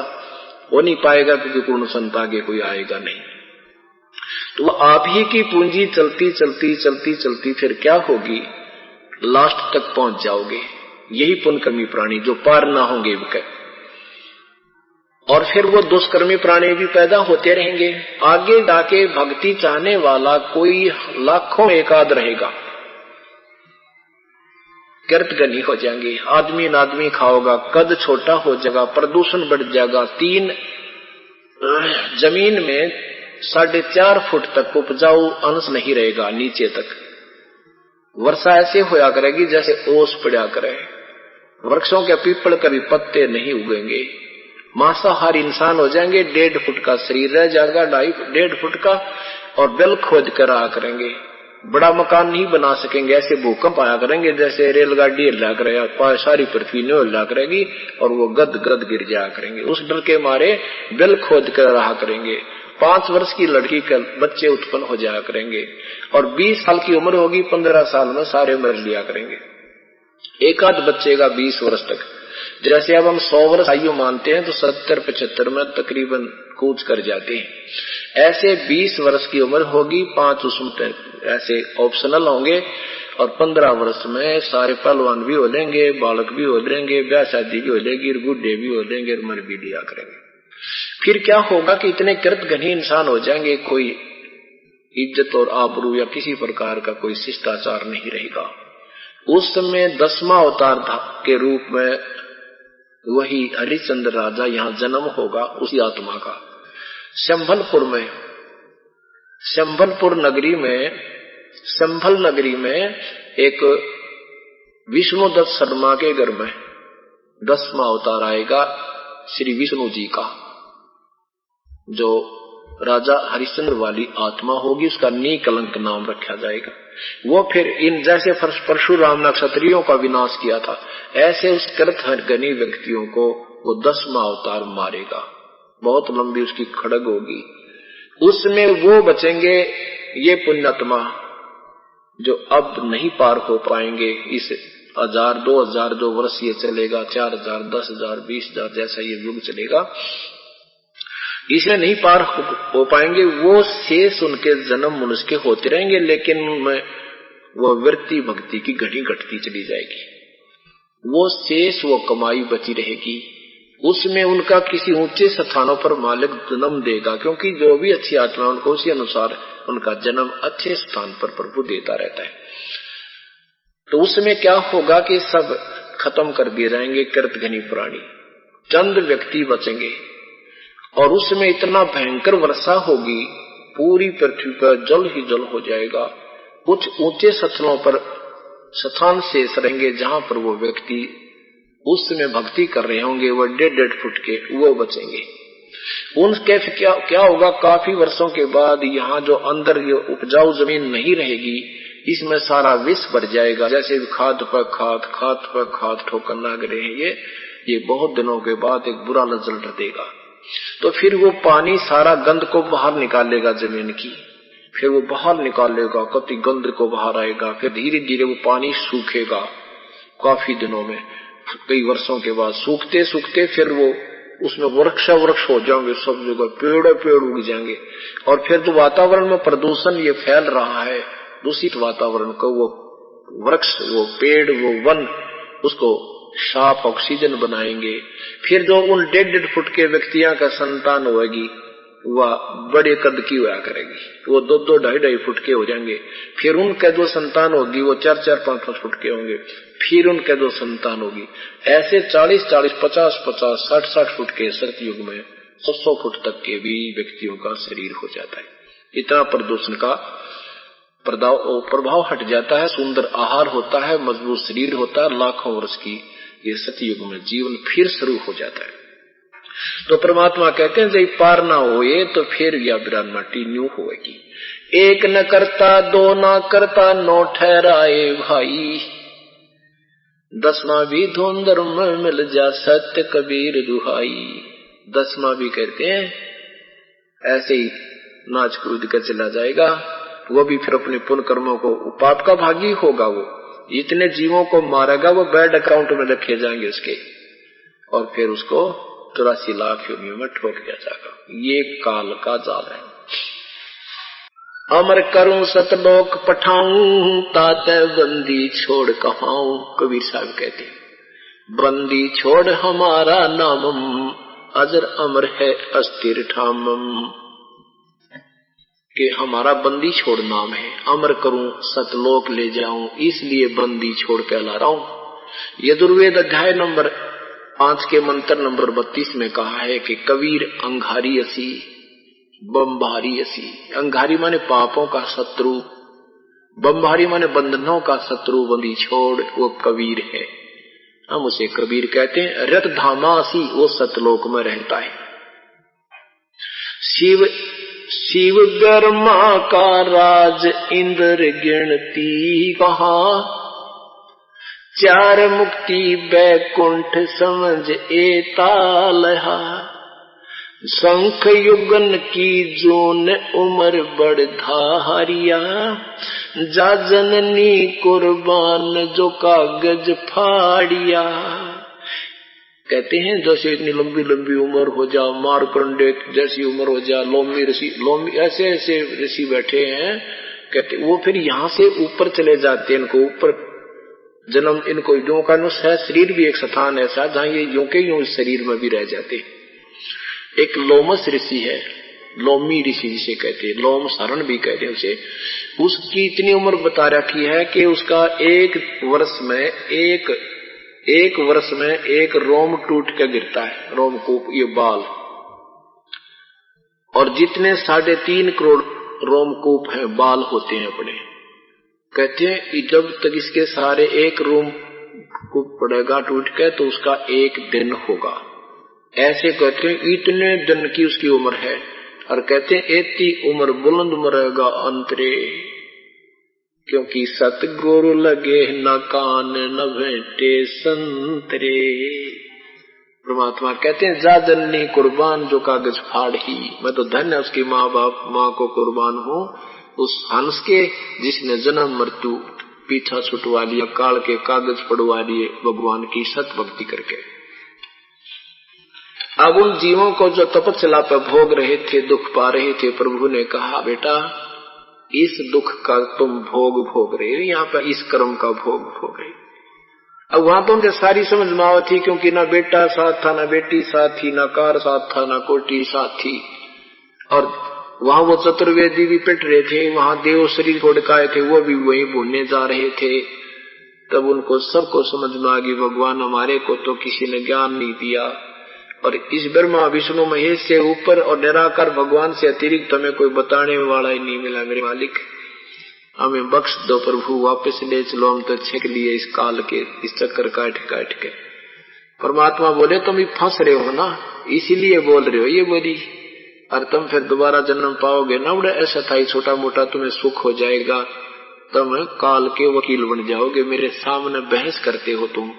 हो नहीं पाएगा, क्योंकि पूर्ण संत आगे कोई आएगा नहीं। तो आप ही की पूंजी चलती फिर क्या होगी, लास्ट तक पहुंच जाओगे। यही पुण्यकर्मी प्राणी जो पार ना होंगे, और फिर वो दुष्कर्मी प्राणी भी पैदा होते रहेंगे। आगे जाके भक्ति चाहने वाला कोई लाखों एकाध रहेगा, कृतगनी हो जाएंगे, आदमी नादमी खाओगा, कद छोटा हो जाएगा, प्रदूषण बढ़ जाएगा, 3 जमीन में 4.5 फुट तक उपजाऊ अंश नहीं रहेगा, नीचे तक वर्षा ऐसे होया करेगी जैसे ओस पड़ा करे, वृक्षों के पीपल के भी पत्ते नहीं उगेंगे, मांसाहारी इंसान हो जाएंगे, 1.5 फुट का शरीर रह जाएगा, 1.5 फुट का, और बिल खोद कर आ करेंगे, बड़ा मकान नहीं बना सकेंगे, ऐसे भूकंप आया करेंगे जैसे रेलगाड़ी हिला करेगा, सारी पृथ्वी ने हिला करेगी, और वो गद गिर जाया करेंगे। उस डर के मारे बिल खोद कर रहा करेंगे। 5 वर्ष की लड़की के बच्चे उत्पन्न हो जाया करेंगे, और 20 साल की उम्र होगी, 15 साल में सारे मर लिया करेंगे, एक आध बच्चे का 20 वर्ष तक। जैसे अब हम 100 वर्ष आयु मानते हैं, तो 70-75 में तकरीबन कूच कर जाते हैं। ऐसे 20 वर्ष की उम्र होगी, 5 उसमें ऐसे ऑप्शनल होंगे, और 15 वर्ष में सारे पहलवान भी हो लेंगे, बालक भी हो लेंगे, ब्याह शादी भी हो लेगी, बूढ़े भी हो लेंगे, मर भी लिया करेंगे। फिर क्या होगा कि इतने कृतघ्नी इंसान हो जाएंगे, कोई इज्जत और आबरू या किसी प्रकार का कोई शिष्टाचार नहीं रहेगा। उस समय 10वां अवतार के रूप में वही हरिश्चंद्र राजा यहाँ जन्म होगा, उसी आत्मा का। संभल नगरी में एक विष्णुदत्त शर्मा के घर में 10वां अवतार आएगा, श्री विष्णु जी का, जो राजा हरिश्चंद्र वाली आत्मा होगी, उसका नीकलंक नाम रखा जाएगा। वो फिर इन जैसे परशुराम ने क्षत्रियों का विनाश किया था, ऐसे उस कृतघ्नी व्यक्तियों को वो 10वां अवतार मारेगा। बहुत लंबी उसकी खड़ग होगी, उसमें वो बचेंगे ये पुण्यात्मा जो अब नहीं पार हो पाएंगे। इस 1000-2000 जो वर्ष ये चलेगा, 4000, 10,000, 20,000 जैसा ये युग चलेगा, इसमें नहीं पार हो पाएंगे। वो शेष उनके जन्म मनुष्य के होते रहेंगे, लेकिन उनमें वो वृत्ति भक्ति की घड़ी घटती चली जाएगी। वो शेष वो कमाई बची रहेगी, उसमें उनका किसी ऊंचे स्थानों पर मालिक जन्म देगा, क्योंकि जो भी अच्छी आत्मा उनको उसी अनुसार उनका जन्म अच्छे स्थान पर प्रभु देता रहता है। तो उसमें क्या होगा कि सब खत्म कर दिए जाएंगे कृतघ्नी प्राणी, चंद व्यक्ति बचेंगे, और उसमें इतना भयंकर वर्षा होगी, पूरी पृथ्वी पर जल ही जल हो जाएगा। कुछ ऊंचे स्थलों पर स्थान शेष रहेंगे जहां पर वो व्यक्ति उस समय भक्ति कर रहे होंगे, वो 1.5 फुट के वो बचेंगे। उनके क्या होगा, काफी वर्षों के बाद यहाँ जो अंदर ये उपजाऊ जमीन नहीं रहेगी, इसमें सारा विष भर जाएगा। जैसे खाद पर खाद ठोकर लग रहे हैं, ये बहुत दिनों के बाद एक बुरा रिजल्ट देगा। तो फिर वो पानी सारा गंद को बाहर निकालेगा जमीन की, फिर वो बाहर निकालेगा, कति गंद को बाहर आएगा, फिर धीरे धीरे वो पानी सूखेगा। काफी दिनों में, कई वर्षों के बाद सूखते सूखते फिर वो उसमें वृक्ष हो जाएंगे, सब जगह पेड़ उग जाएंगे। और फिर जो वातावरण में प्रदूषण ये फैल रहा है, दूषित वातावरण को वो वृक्ष, वो पेड़, वो वन उसको साफ ऑक्सीजन बनाएंगे। फिर जो उन 1.5 फुट के व्यक्तियों का संतान होगी, वह बड़े कद की हुआ करेगी, वो 2-2, 2.5 फुट के हो जाएंगे। फिर उनका जो संतान होगी वो 4-4, 5-5 फुट के होंगे। फिर उनका जो संतान होगी, ऐसे 40-40, 50-50, 60-60 फुट के सतयुग में 100 फुट तक के भी व्यक्तियों का शरीर हो जाता है। इतना प्रदूषण का प्रभाव हट जाता है, सुंदर आहार होता है, मजबूत शरीर होता है, लाखों वर्ष की ये सतयुग में जीवन फिर शुरू हो जाता है। तो परमात्मा कहते हैं जब पार ना होए तो फिर यह बिरान माटी न्यू होगी। एक न करता, दो न करता, 9 ठहराए भाई, 10वां भी धुंधर में मिल जा, सत्य कबीर दुहाई। 10वां भी कहते हैं ऐसे ही नाच कूद कर चला जाएगा, वो भी फिर अपने पुण्य कर्मों को, पाप का भागी होगा। वो जितने जीवों को मारेगा वो बैड अकाउंट में रखे जाएंगे उसके, और फिर उसको 84 लाख योनियों में ठोक दिया जाएगा। ये काल का जाल है। अमर करूं सतलोक पठाऊं, ताते बंदी छोड़ कहाऊं। कबीर साहब कहते हैं बंदी छोड़ हमारा नामम, अजर अमर है अस्थिर ठामम, कि हमारा बंदी छोड़ नाम है। अमर करूं सतलोक ले जाऊं, इसलिए बंदी छोड़ कहला रहा हूं। यजुर्वेद अध्याय नंबर 5 के मंत्र नंबर 32 में कहा है कि कबीर अंगारी असी बम्भारी असी। अंगारी माने पापों का शत्रु, बम्भारी माने बंधनों का शत्रु, बंदी छोड़ वो कबीर है। हम उसे कबीर कहते हैं। रत धामासी वो सतलोक में रहता है। शिव गर्मा का राज इंद्र गिनती कहा, 4 मुक्ति बैकुंठ समझ एतालहा, शंख युगन की जोन उमर बड़ धारिया, जा जननी कुर्बान जो कागज फाड़िया। कहते हैं जैसे इतनी लंबी लंबी उम्र हो जा, मारकंडे जैसी उम्र हो जा, लोमी ऐसे ऐसे ऋषि बैठे हैं। कहते वो फिर यहाँ से ऊपर चले जाते हैं, इनको ऊपर जन्म, इनको यों का शरीर भी एक स्थान ऐसा जहाँ ये यों के यों इस शरीर में भी रह जाते। एक लोमस ऋषि है, लोमी ऋषि जिसे कहते हैं, लोम शरण भी कहते हैं उसे। उसकी इतनी उम्र बता रखी है कि उसका एक वर्ष में एक रोम टूट के गिरता है, रोमकूप, ये बाल। और जितने 3.5 करोड़ रोमकूप हैं, बाल होते हैं अपने। कहते हैं जब तक इसके सारे एक रोमकूप पड़ेगा टूट के तो उसका एक दिन होगा। ऐसे कहते हैं इतने दिन की उसकी उम्र है। और कहते हैं एती उम्र बुलंद मरेगा अंतरे, क्योंकि सतगुरु लगे न कान न भेंटे संतरे। परमात्मा कहते हैं जा जननी कुर्बान जो कागज फाड़ ही। मैं तो धन्य उसकी माँ को कुर्बान हूँ, उस हंस के जिसने जन्म मृत्यु पीछा छुटवा लिया, काल के कागज पड़वा लिए भगवान की सत भक्ति करके। अब उन जीवों को जो तपस्या पर भोग रहे थे, दुख पा रहे थे, प्रभु ने कहा बेटा इस दुख का तुम भोग रहे हो, यहाँ पर इस कर्म का भोग रहे। अब वहां तो उनके सारी समझ में आवत थी, क्योंकि ना बेटा साथ था, ना बेटी साथ थी, ना कार साथ था, ना कोटी साथ थी। और वहां वो चतुर्वेदी भी पिट रहे थे, वहां देव शरीर छोड़ के आए थे, वो भी वही भूलने जा रहे थे। तब उनको सबको समझ में आ गई भगवान हमारे को तो किसी ने ज्ञान नहीं दिया, और इस ब्रह्मा विष्णु महेश से ऊपर और निराकार भगवान से अतिरिक्त हमें कोई बताने वाला ही नहीं मिला। मेरे मालिक हमें बख्श दो प्रभु, वापस ले चलो, हम तो छेक लिए इस काल के इस चक्कर काट काट के। परमात्मा बोले तुम ही फंस रहे हो ना, इसीलिए बोल रहे हो ये बोली, और तुम फिर दोबारा जन्म पाओगे ना। बड़ा ऐसा था छोटा मोटा तुम्हें सुख हो जाएगा, तुम काल के वकील बन जाओगे, मेरे सामने बहस करते हो तुम।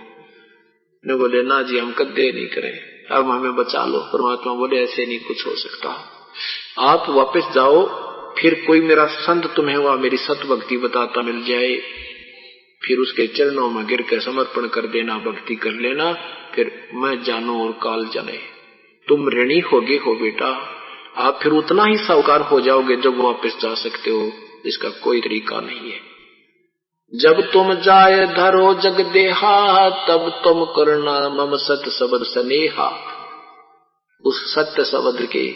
ने बोले ना जी हम कदे नहीं करें, अब हमें बचा लो। परमात्मा बोले ऐसे नहीं कुछ हो सकता, आप वापस जाओ, फिर कोई मेरा संत तुम्हें वहां मेरी सत भक्ति बताता मिल जाए, फिर उसके चरणों में गिर कर समर्पण कर देना, भक्ति कर लेना, फिर मैं जानू और काल जाने। तुम ऋणी होगे हो बेटा, आप फिर उतना ही साहूकार हो जाओगे जब वापस जा सकते हो, इसका कोई तरीका नहीं है। जब तुम जाए धरो जग देहा, तब तुम करना मम सत्य शब्द स्नेहा। उस सत्य शब्द के,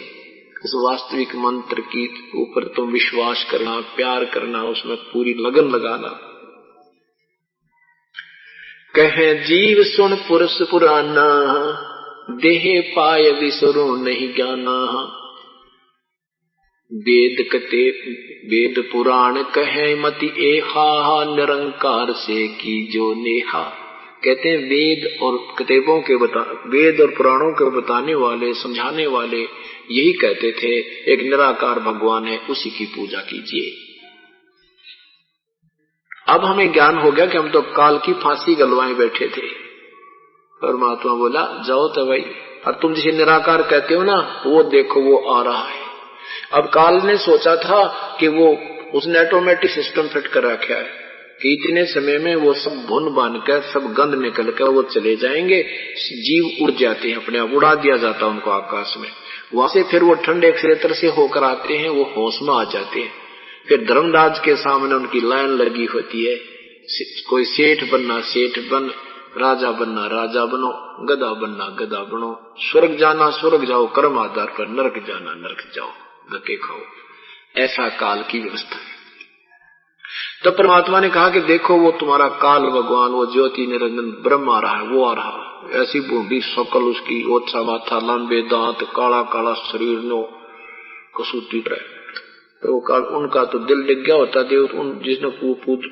उस वास्तविक मंत्र की ऊपर तुम विश्वास करना, प्यार करना, उसमें पूरी लगन लगाना। कहे जीव सुन पुरुष पुराना, देह पाय विसरो नहीं ज्ञाना। वेद कते वेद पुराण कहे मति एहा, निरंकार से की जो नेहा। कहते हैं वेद और किताबों के वेद और पुराणों के बताने वाले, समझाने वाले यही कहते थे एक निराकार भगवान है, उसी की पूजा कीजिए। अब हमें ज्ञान हो गया कि हम तो काल की फांसी गलवाए बैठे थे। परमात्मा बोला जाओ तो भाई, और तुम जिसे निराकार कहते हो ना, वो देखो वो आ रहा है। अब काल ने सोचा था कि वो उसने ऑटोमेटिक सिस्टम फिट कर रखा है कि इतने समय में वो सब भुन बांध कर, सब गंध निकल कर वो चले जाएंगे, जीव उड़ जाते हैं, अपने आप उड़ा दिया जाता है उनको आकाश में। वहां से फिर वो ठंडे क्षेत्र से होकर आते हैं, वो होश में आ जाते हैं। फिर धर्मराज के सामने उनकी लाइन लगी होती है, कोई सेठ बनना सेठ बन, राजा बनना राजा बनो, गधा बनना गधा बनो, स्वर्ग जाना स्वर्ग जाओ, कर्म आधार पर, नरक जाना नरक जाओ, धक्के खाओ। ऐसा काल की व्यवस्था है। तो परमात्मा ने कहा कि देखो वो तुम्हारा काल भगवान, वो ज्योति निरंजन ब्रह्म आ रहा है, वो आ रहा है। ऐसी बूढ़ी शकल उसकी, ओछा माथा, लंबे दांत, काला काला शरीर, नो कसूती तरह। तो उनका तो दिल डिग गया होता देव, जिसने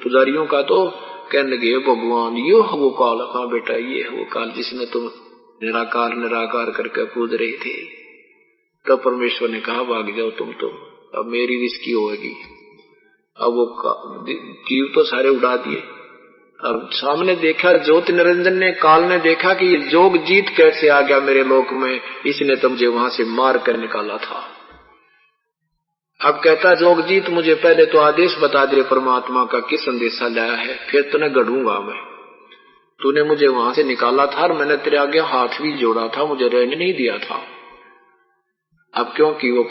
पुजारियों का तो कहने लगे भगवान ये वो काल। हाँ बेटा ये है वो काल जिसने तुम निराकार निराकार करके पूज रहे थे। तो परमेश्वर ने कहा भाग जाओ तुम तो, अब मेरी रिस्की होगी। अब वो जीव तो सारे उड़ा दिए। अब सामने देखा ज्योति निरंजन ने, काल ने देखा कि जोग जीत कैसे आ गया मेरे लोक में, इसने तो मुझे वहां से मार कर निकाला था। अब कहता जोगजीत मुझे पहले तो आदेश बता दे परमात्मा का, किस संदेशा लाया है, फिर तो न गढ़ूंगा मैं। तूने मुझे वहां से निकाला था और मैंने तेरे आगे हाथ भी जोड़ा था, मुझे रहने नहीं दिया था। अब क्योंकि वो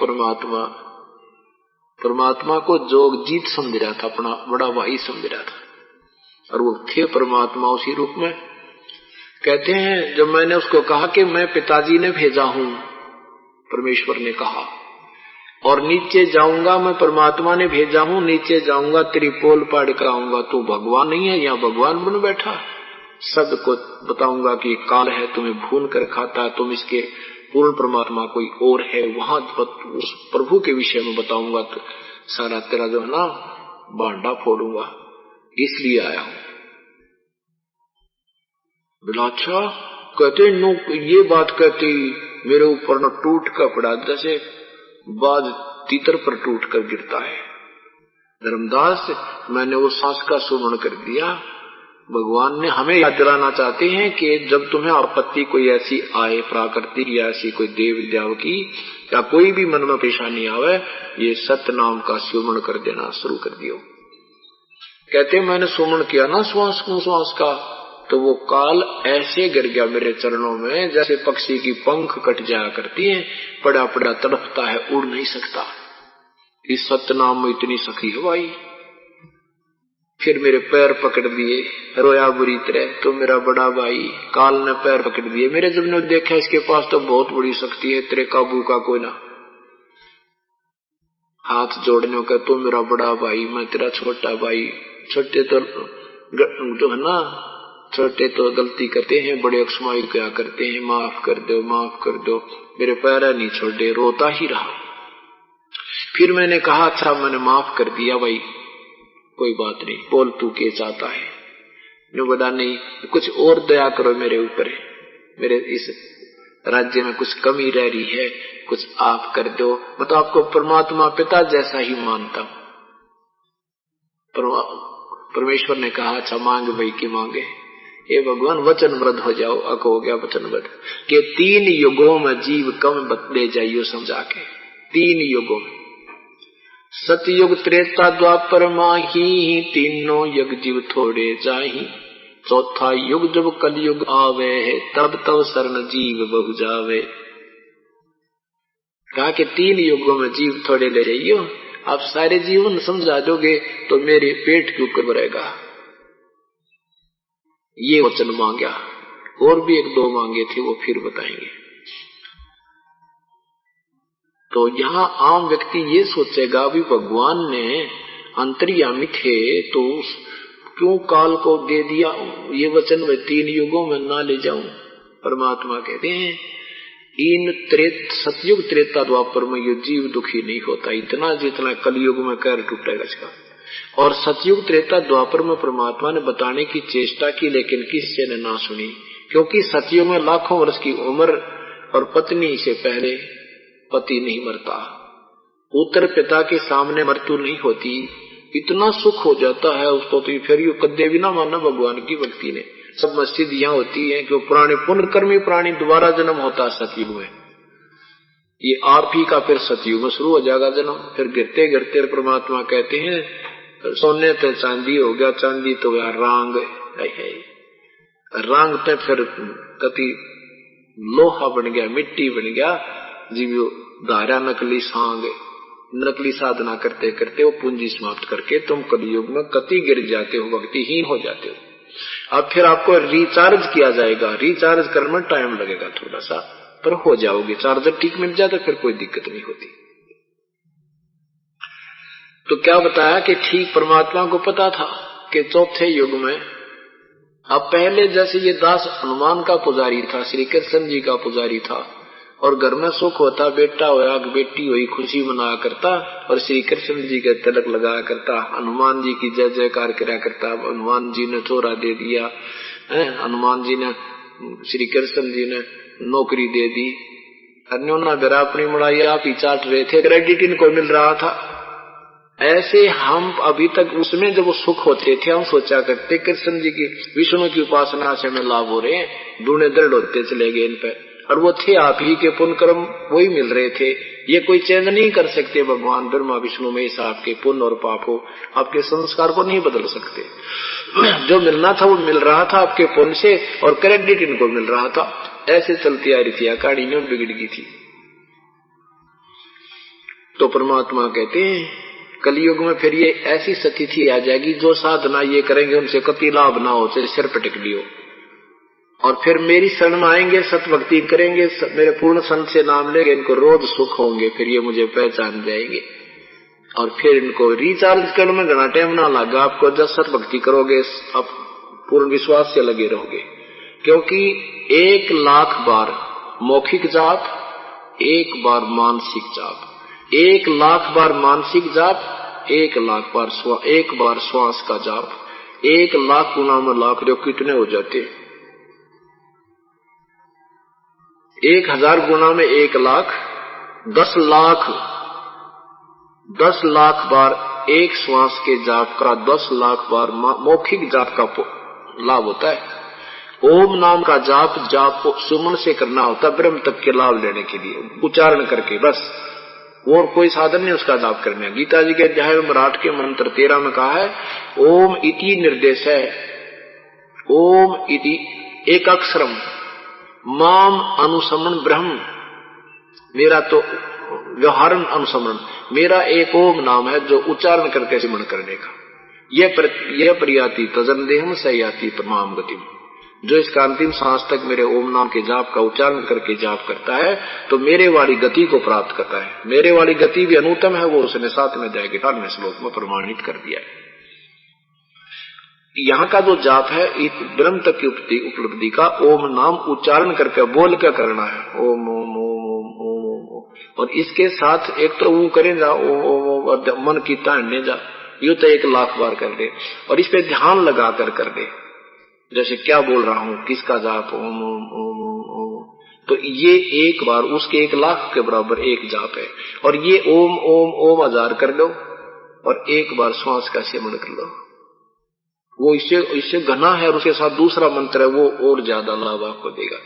परमात्मा को जोगजीत समझ रहा था, अपना बड़ा भाई समझ रहा था, और वो थे परमात्मा उसी रूप में। कहते हैं जब मैंने उसको कहा कि मैं पिताजी ने भेजा हूं, परमेश्वर ने कहा, और नीचे जाऊंगा मैं, परमात्मा ने भेजा हूं, नीचे जाऊंगा तेरी पोल पाड़ कर आऊंगा, तू भगवान नहीं है, यहाँ भगवान बन बैठा। सबको बताऊंगा कि काल है, तुम्हें भून कर खाता है, तुम इसके पूर्ण परमात्मा कोई और है, वहां उस प्रभु के विषय में बताऊंगा, तो सारा तेरा जो है ना बांडा फोड़ूंगा, इसलिए आया हूं। बोला अच्छा। कहते नो ये बात कहती मेरे ऊपर न टूट का पड़ा, जैसे बाज तीतर पर टूट कर गिरता है। धर्मदास मैंने वो सांस का सुमरण कर दिया। भगवान ने हमें याद दिलाना चाहते हैं कि जब तुम्हें आपत्ति कोई ऐसी आए, प्राकृतिक या ऐसी कोई देव विद्या की, या कोई भी मन में परेशानी आवे, ये सत्य नाम का सुमरण कर देना शुरू कर दियो। कहते मैंने सुमरण किया ना श्वास का, तो वो काल ऐसे गिर गया मेरे चरणों में जैसे पक्षी की पंख कट जाया करती है, पड़ा पड़ा तड़पता है, उड़ नहीं सकता। इस सत्य नाम में इतनी सखी है भाई। फिर मेरे पैर पकड़ दिए, रोया बुरी तरह, तो मेरा बड़ा भाई काल ने पैर पकड़ दिए मेरे। जब ने देखा इसके पास तो बहुत बड़ी शक्ति है, तेरे काबू का कोई ना। हाथ जोड़ने का, तो मेरा बड़ा भाई, मैं तेरा छोटा भाई। छोटे तो जो है ना छोटे तो गलती करते हैं, बड़े अक्षमाई क्या करते हैं, माफ कर दो माफ कर दो, मेरे पैर नहीं छोड़े, रोता ही रहा। फिर मैंने कहा अच्छा मैंने माफ कर दिया भाई, कोई बात नहीं, बोल तू क्या चाहता है। ने बोला नहीं, कुछ और दया करो मेरे ऊपर, मेरे इस राज्य में कुछ कमी रह रही है, कुछ आप कर दो। मैं तो आपको परमात्मा पिता जैसा ही मानता हूं। परमेश्वर ने कहा अच्छा मांग भाई की मांगे, हे भगवान वचनबद्ध हो जाओ। अक हो गया वचनबद्ध कि 3 युगों में जीव कम बदले जाइयो समझा के। 3 युगों में, सतयुग त्रेता द्वापर माही, तीनों युग जीव थोड़े जाही। चौथा युग जब कलयुग आवे है, तब तब शरण जीव बहु जावे। कहा कि 3 युगों में जीव थोड़े ले जाइयो, आप सारे जीवन समझा दोगे तो मेरे पेट के ऊपर रहेगा। ये वचन मांगा, और भी 1-2 मांगे थे वो फिर बताएंगे। तो यहाँ आम व्यक्ति ये सोचेगा भी भगवान ने अंतर्यामी थे तो क्यों काल को दे दिया ये वचन, मैं 3 युगों में ना ले जाऊं। परमात्मा कहते हैं इन सतयुग त्रेता द्वापर में ये जीव दुखी नहीं होता इतना जितना कलयुग में कर टूटेगा इसका। और सतयुग त्रेता द्वापर में परमात्मा ने बताने की चेष्टा की, लेकिन किसी ने ना सुनी, क्योंकि सतयुग में लाखों वर्ष की उम्र और पत्नी से पहले पति नहीं मरता, पुत्र पिता के सामने मृत्यु नहीं होती, इतना सुख हो जाता है उसको। तो फिर यू कदे भी ना माना भगवान की भक्ति ने। सब मस्जिद यहाँ होती है कि पुराने पुण्यकर्मी प्राणी दोबारा जन्म होता है सतयुग में। ये आप ही का फिर सतयुग में शुरू हो जाएगा जन्म। फिर गिरते गिरते परमात्मा कहते हैं सोने पे चांदी हो गया, चांदी तो यार रांग है, रांग पे फिर कति लोहा बन गया, मिट्टी बन गया, जीव धारा नकली सांग, नकली साधना करते करते वो पूंजी समाप्त करके तुम कलयुग में कति गिर जाते हो, भक्तिहीन हो जाते हो। अब फिर आपको रिचार्ज किया जाएगा, रिचार्ज करने में टाइम लगेगा थोड़ा सा, पर हो जाओगे। चार्जर ठीक मिल जाए तो फिर कोई दिक्कत नहीं होती। तो क्या बताया कि ठीक परमात्मा को पता था कि चौथे युग में, अब पहले जैसे ये दास हनुमान का पुजारी था, श्री कृष्ण जी का पुजारी था, और घर में सुख होता, बेटा होया बेटी हुई, खुशी मनाया करता, और श्री कृष्ण जी के तिलक लगाया करता, हनुमान जी की जय जयकार किया करता। हनुमान जी ने चोरा दे दिया, हनुमान जी ने, श्री कृष्ण जी ने नौकरी दे दी, अन्योना बेरा अपनी मुड़ाई आप ही चाट रहे थे, क्रेडिट इनको मिल रहा था। ऐसे हम अभी तक उसमें जब वो सुख होते थे हम सोचा करते कृष्ण जी की विष्णु की उपासना से हमें लाभ हो रहे हैं, दूने दृढ़ होते चले गए इन पे, और वो थे आप ही के पुण्य कर्म वही मिल रहे थे। ये कोई चेंज नहीं कर सकते भगवान ब्रह्मा विष्णु में, आपके पुण्य और पाप हो, आपके संस्कार को नहीं बदल सकते। जो मिलना था वो मिल रहा था आपके पुण्य से, और क्रेडिट इनको मिल रहा था। ऐसे चलती आ रही थी, कहानी में बिगड़ गई थी। तो परमात्मा कहते हैं कलयुग में फिर ये ऐसी स्थिति आ जाएगी, जो साधना ये करेंगे उनसे कति लाभ ना हो, चाहे सिर पटक लियो, और फिर मेरी शरण में आएंगे, सतभक्ति करेंगे, मेरे पूर्ण संत से नाम लेंगे, इनको रोज सुख होंगे, फिर ये मुझे पहचान जाएंगे। और फिर इनको रिचार्ज करने में घना टाइम ना लगा आपको, जब सतभक्ति करोगे आप पूर्ण विश्वास से लगे रहोगे। क्योंकि 1,00,000 बार मौखिक जाप, 1 बार मानसिक जाप, 1,00,000 बार मानसिक जाप, 1 बार श्वास का जाप, 1,00,000 गुना में लाख, जो कितने हो जाते, 1,000 गुना में 1,00,000, 10 लाख बार एक श्वास के जाप का 10 लाख बार मौखिक जाप का लाभ होता है। ओम नाम का जाप सुमन से करना होता है, ब्रह्म तक के लाभ लेने के लिए, उच्चारण करके बस, और कोई साधन नहीं उसका जाप करने। गीता जी के अध्याय नंबर 8 के मंत्र 13 में कहा है ओम इति निर्देश है, ओम इति एक अक्षरम माम अनुसमन ब्रह्म, मेरा तो व्यवहारन अनुसमन, मेरा एक ओम नाम है जो उच्चारण करके सिमरण करने का। यह प्रियाति तजन देहम सयाति परमाम गतिम, जो इसका अंतिम सांस तक मेरे ओम नाम के जाप का उच्चारण करके जाप करता है तो मेरे वाली गति को प्राप्त करता है। मेरे वाली गति भी अनुत्तम है, वो उसने 7 में जाएगी 18वें श्लोक में प्रमाणित कर दिया है। यहाँ का जो जाप है एक ब्रह्म तक की उपलब्धि का ओम नाम उच्चारण करके बोल के करना है, ओम ओम ओम ओम ओम ओम। और इसके साथ एक तो वो करें जा ओम ओम ओम, मन की ताड़ने जा, यूं तो 1 लाख बार कर दे और इस पे ध्यान लगा कर दे, जैसे क्या बोल रहा हूं, किसका जाप, ओम ओम ओम ओम ओम। तो ये एक बार उसके 1 लाख के बराबर एक जाप है। और ये ओम ओम ओम 1000 कर लो और एक बार श्वास का सेवन कर लो, वो इससे घना है। और उसके साथ दूसरा मंत्र है वो और ज्यादा लाभ आपको देगा।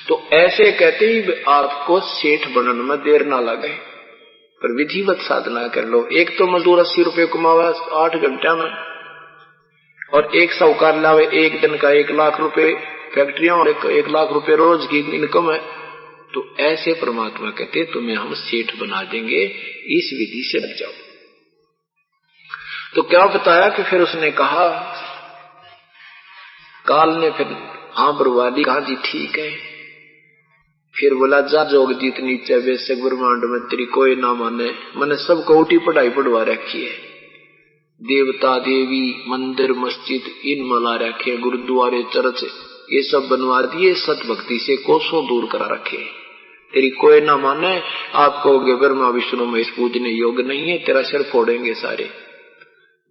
तो ऐसे कहते ही आपको सेठ बनने में देर ना लगे, पर विधिवत साधना कर लो। एक तो मजदूर 80 रुपए कमावा 8 घंटे में, और एक साहूकार लावे एक दिन का 1 लाख रुपए फैक्ट्रियां और 1 लाख रुपए रोज की इनकम है। तो ऐसे परमात्मा कहते तुम्हें हम सेठ बना देंगे, इस विधि से बच जाओ। तो क्या बताया कि फिर उसने कहा, काल ने फिर हाँ बरवाली कहा जी ठीक है। फिर बोला जा जोग जीत नीचे वैसे ब्रह्मांड में तेरी कोई ना माने, मैंने सबको उठी पढ़ाई पढ़वा रखी है, देवता देवी मंदिर मस्जिद इन मला रखे, गुरुद्वारे चर्च ये सब बनवा दिए, सत भक्ति से कोसों दूर करा रखे। तेरी कोई ना माने, आप कहोगे ब्रह्मा विष्णु महेश पूजने योग्य नहीं है, तेरा सिर फोड़ेंगे सारे,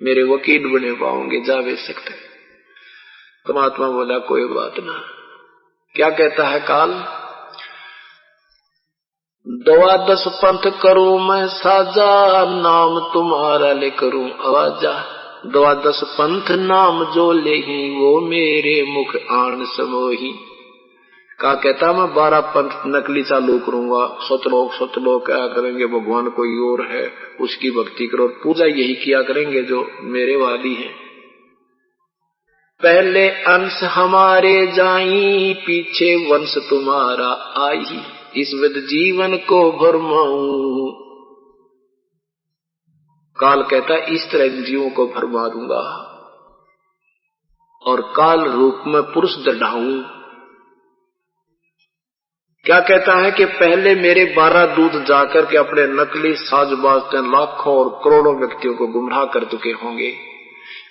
मेरे वकील बने पाओगे, जा बेच सकते। परमात्मा बोला कोई बात ना। क्या कहता है काल, 12 पंथ करूं मैं साजा, नाम तुम्हारा ले करूं आवाजा। 12 पंथ नाम जो ले ही, वो मेरे मुख आन समोही। का कहता मैं 12 पंथ नकली चालू करूंगा, सतलोक क्या करेंगे, भगवान कोई और है उसकी भक्ति करो, पूजा यही किया करेंगे जो मेरे वाली है। पहले अंश हमारे जाई, पीछे वंश तुम्हारा आई, इस विद जीवन को भरमाऊं। काल कहता इस तरह जीवों को भरमा दूंगा और काल रूप में पुरुष दढ़ाऊं। क्या कहता है कि पहले मेरे 12 दूत जाकर के अपने नकली साजबाज से लाखों और करोड़ों व्यक्तियों को गुमराह कर चुके होंगे।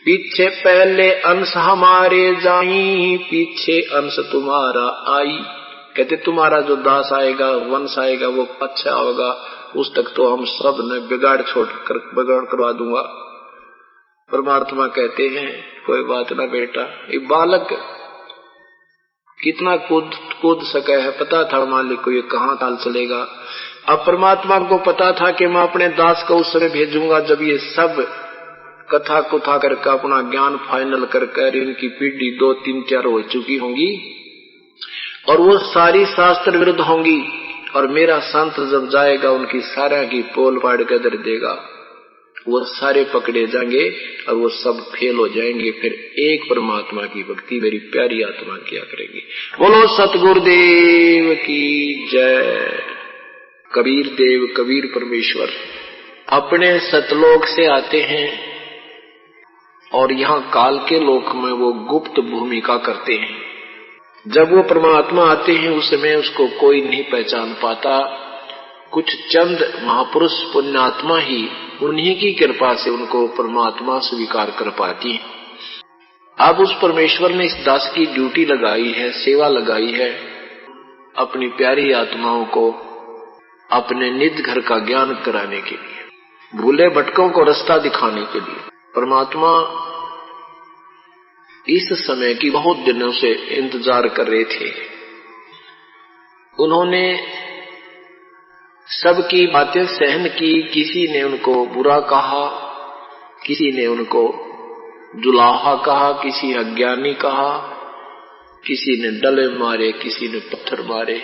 पीछे पहले अंश हमारे जाई, पीछे अंश तुम्हारा आई। कहते तुम्हारा जो दास आएगा, वंश आएगा, वो अच्छा होगा, उस तक तो हम सब ने बिगाड़ करवा दूंगा। परमात्मा कहते हैं कोई बात ना बेटा, ये बालक कितना कूद सके है, पता था मालिक को ये कहाँ ताल चलेगा। अब परमात्मा को पता था कि मैं अपने दास को उस समय भेजूंगा जब ये सब कथा कुथा करके अपना ज्ञान फाइनल करके इनकी पीढ़ी 2, 3, 4 हो चुकी होंगी और वो सारी शास्त्र विरुद्ध होंगी, और मेरा संत जब जाएगा उनकी सारा की पोल पाड़ कर दर देगा, वो सारे पकड़े जाएंगे और वो सब फेल हो जाएंगे। फिर एक परमात्मा की भक्ति मेरी प्यारी आत्मा किया करेंगे। बोलो सतगुरुदेव की जय। कबीर देव कबीर परमेश्वर अपने सतलोक से आते हैं और यहाँ काल के लोक में वो गुप्त भूमिका करते हैं। जब वो परमात्मा आते हैं उस समय उसको कोई नहीं पहचान पाता, कुछ चंद महापुरुष पुण्यात्मा ही उन्हीं की कृपा से उनको परमात्मा स्वीकार कर पाती है। अब उस परमेश्वर ने इस दास की ड्यूटी लगाई है, सेवा लगाई है, अपनी प्यारी आत्माओं को अपने निज घर का ज्ञान कराने के लिए, भूले भटकों को रास्ता दिखाने के लिए। परमात्मा इस समय की बहुत दिनों से इंतजार कर रहे थे। उन्होंने सबकी बातें सहन की, किसी ने उनको बुरा कहा, किसी ने उनको जुलाहा कहा, किसी अज्ञानी कहा, किसी ने डले मारे, किसी ने पत्थर मारे।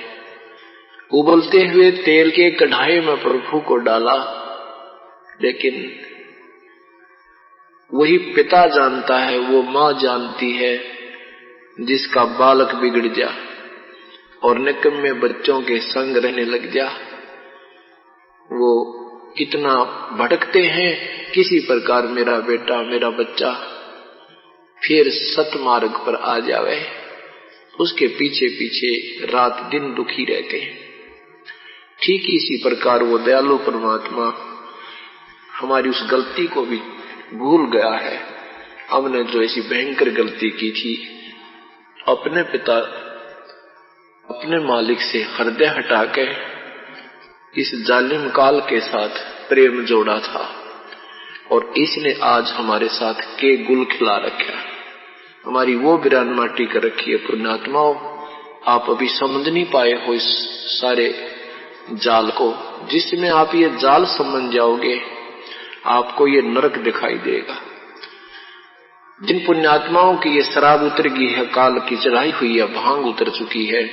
उबलते हुए तेल के कढ़ाई में प्रभु को डाला, लेकिन वही पिता जानता है, वो माँ जानती है जिसका बालक बिगड़ जा और निकम्मे बच्चों के संग रहने लग जा, वो कितना भटकते हैं। किसी प्रकार मेरा बेटा मेरा बच्चा फिर सतमार्ग पर आ जावे, उसके पीछे पीछे रात दिन दुखी रहते हैं। ठीक इसी प्रकार वो दयालु परमात्मा हमारी उस गलती को भी भूल गया है हमने जो ऐसी भयंकर गलती की थी, अपने पिता अपने मालिक से हृदय हटा के इस जालिम काल के साथ प्रेम जोड़ा था, और इसने आज हमारे साथ के गुल खिला रखा, हमारी वो बिरान माटी कर रखी है। पुण्यात्माओं, आप अभी समझ नहीं पाए हो इस सारे जाल को। जिसमें आप ये जाल समझ जाओगे, आपको ये नरक दिखाई देगा। जिन पुण्यात्माओं की ये शराब उतर गई है, काल की चढ़ाई हुई है, भांग उतर चुकी है,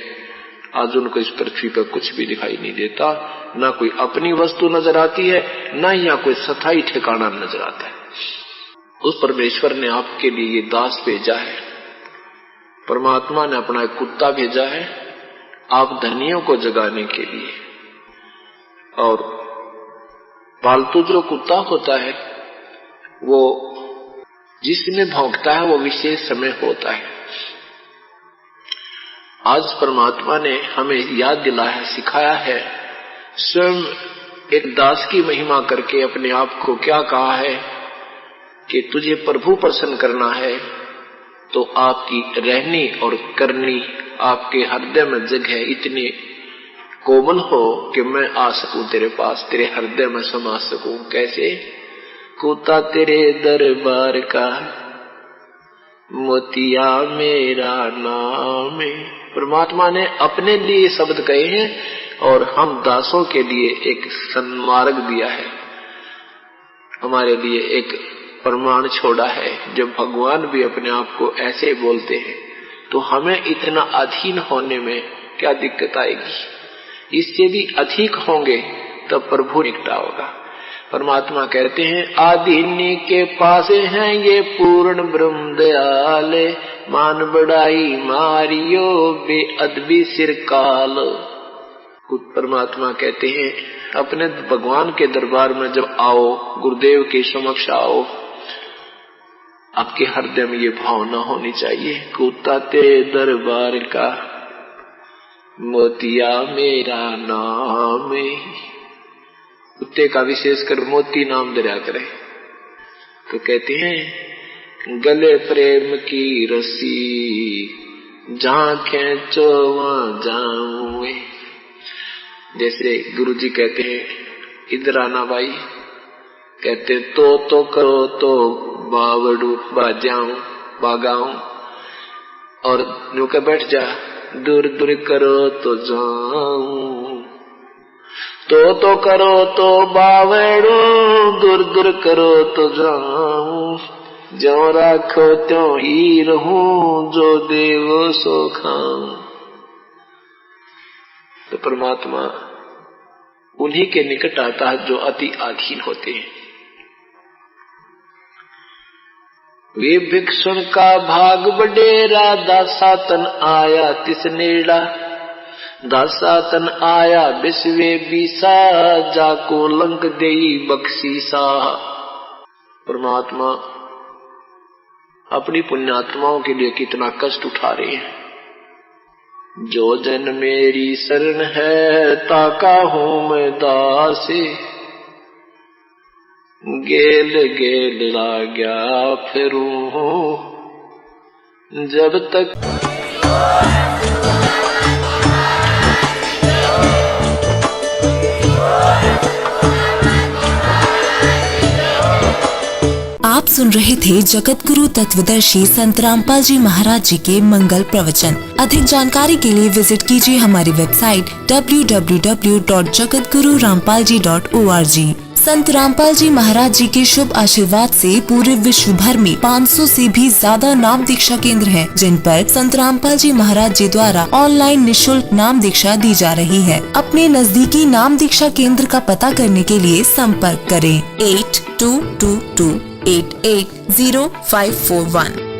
आज उनको इस पृथ्वी पर कुछ भी दिखाई नहीं देता, ना कोई अपनी वस्तु नजर आती है, ना यहाँ कोई स्थायी ठिकाना नजर आता है। उस परमेश्वर ने आपके लिए ये दास भेजा है, परमात्मा ने अपना एक कुत्ता भेजा है आप धनियों को जगाने के लिए। और पालतू जो कुत्ता होता है वो जिसमें भौंकता है वो विशेष समय होता है। आज परमात्मा ने हमें याद दिलाया, सिखाया है, स्वयं एक दास की महिमा करके अपने आप को क्या कहा है कि तुझे प्रभु प्रसन्न करना है तो आपकी रहनी और करनी, आपके हृदय में जगह इतनी कोमल हो कि मैं आ सकूं तेरे पास, तेरे हृदय में समा सकूं। कैसे? कुत्ता तेरे दरबार का, मोतिया मेरा नाम है। परमात्मा ने अपने लिए शब्द कहे हैं और हम दासों के लिए एक सन्मार्ग दिया है, हमारे लिए एक प्रमाण छोड़ा है। जब भगवान भी अपने आप को ऐसे बोलते हैं तो हमें इतना अधीन होने में क्या दिक्कत आएगी? इससे भी अधिक होंगे तब प्रभु निकटा होगा। परमात्मा कहते हैं आदि के पास हैं ये पूर्ण ब्रह्म दयाल, मान बढ़ाई मारियो बेअदबी सिर काल। परमात्मा कहते हैं अपने भगवान के दरबार में जब आओ, गुरुदेव के समक्ष आओ, आपके हृदय में ये भावना होनी चाहिए, कुत्ता तेरे दरबार का, मोतिया मेरा नाम है। कुत्ते का विशेष कर मोती नाम दरिया करे तो कहते हैं गले प्रेम की रस्सी, जहां खींचो वहां जाऊं। जैसे गुरु जी कहते हैं इधर आना भाई, कहते तो करो तो बावड़ू बाजाऊं बागाऊं, और जो के बैठ जा दूर दूर करो तो जाऊं। तो करो तो बावड़ू, दूर दूर करो तो जाऊं। जो राखो त्यों ही रहूं, जो देवो सो खाऊं। तो परमात्मा उन्हीं के निकट आता है जो अति आधीन होते हैं। वे भिक्षुण का भाग बडेरा, दासातन आया तिस नेड़ा। दासातन आया विश्वे बीसा, जाको लंक देई बख्शीसा। परमात्मा अपनी पुण्यात्माओं के लिए कितना कष्ट उठा रहे हैं। जो जन मेरी शरण है, ताका हूं मैं दासी। गेल गेल लाग्या फिरूं जब तक। आप सुन रहे थे जगत गुरु तत्वदर्शी संत रामपाल जी महाराज जी के मंगल प्रवचन। अधिक जानकारी के लिए विजिट कीजिए हमारी वेबसाइट www.jagatgururampalji.org। संत रामपाल जी महाराज जी के शुभ आशीर्वाद से पूरे विश्व भर में 500 से भी ज्यादा नाम दीक्षा केंद्र हैं, जिन पर संत रामपाल जी महाराज जी द्वारा ऑनलाइन निःशुल्क नाम दीक्षा दी जा रही है। अपने नजदीकी नाम दीक्षा केंद्र का पता करने के लिए संपर्क करें 8222880541।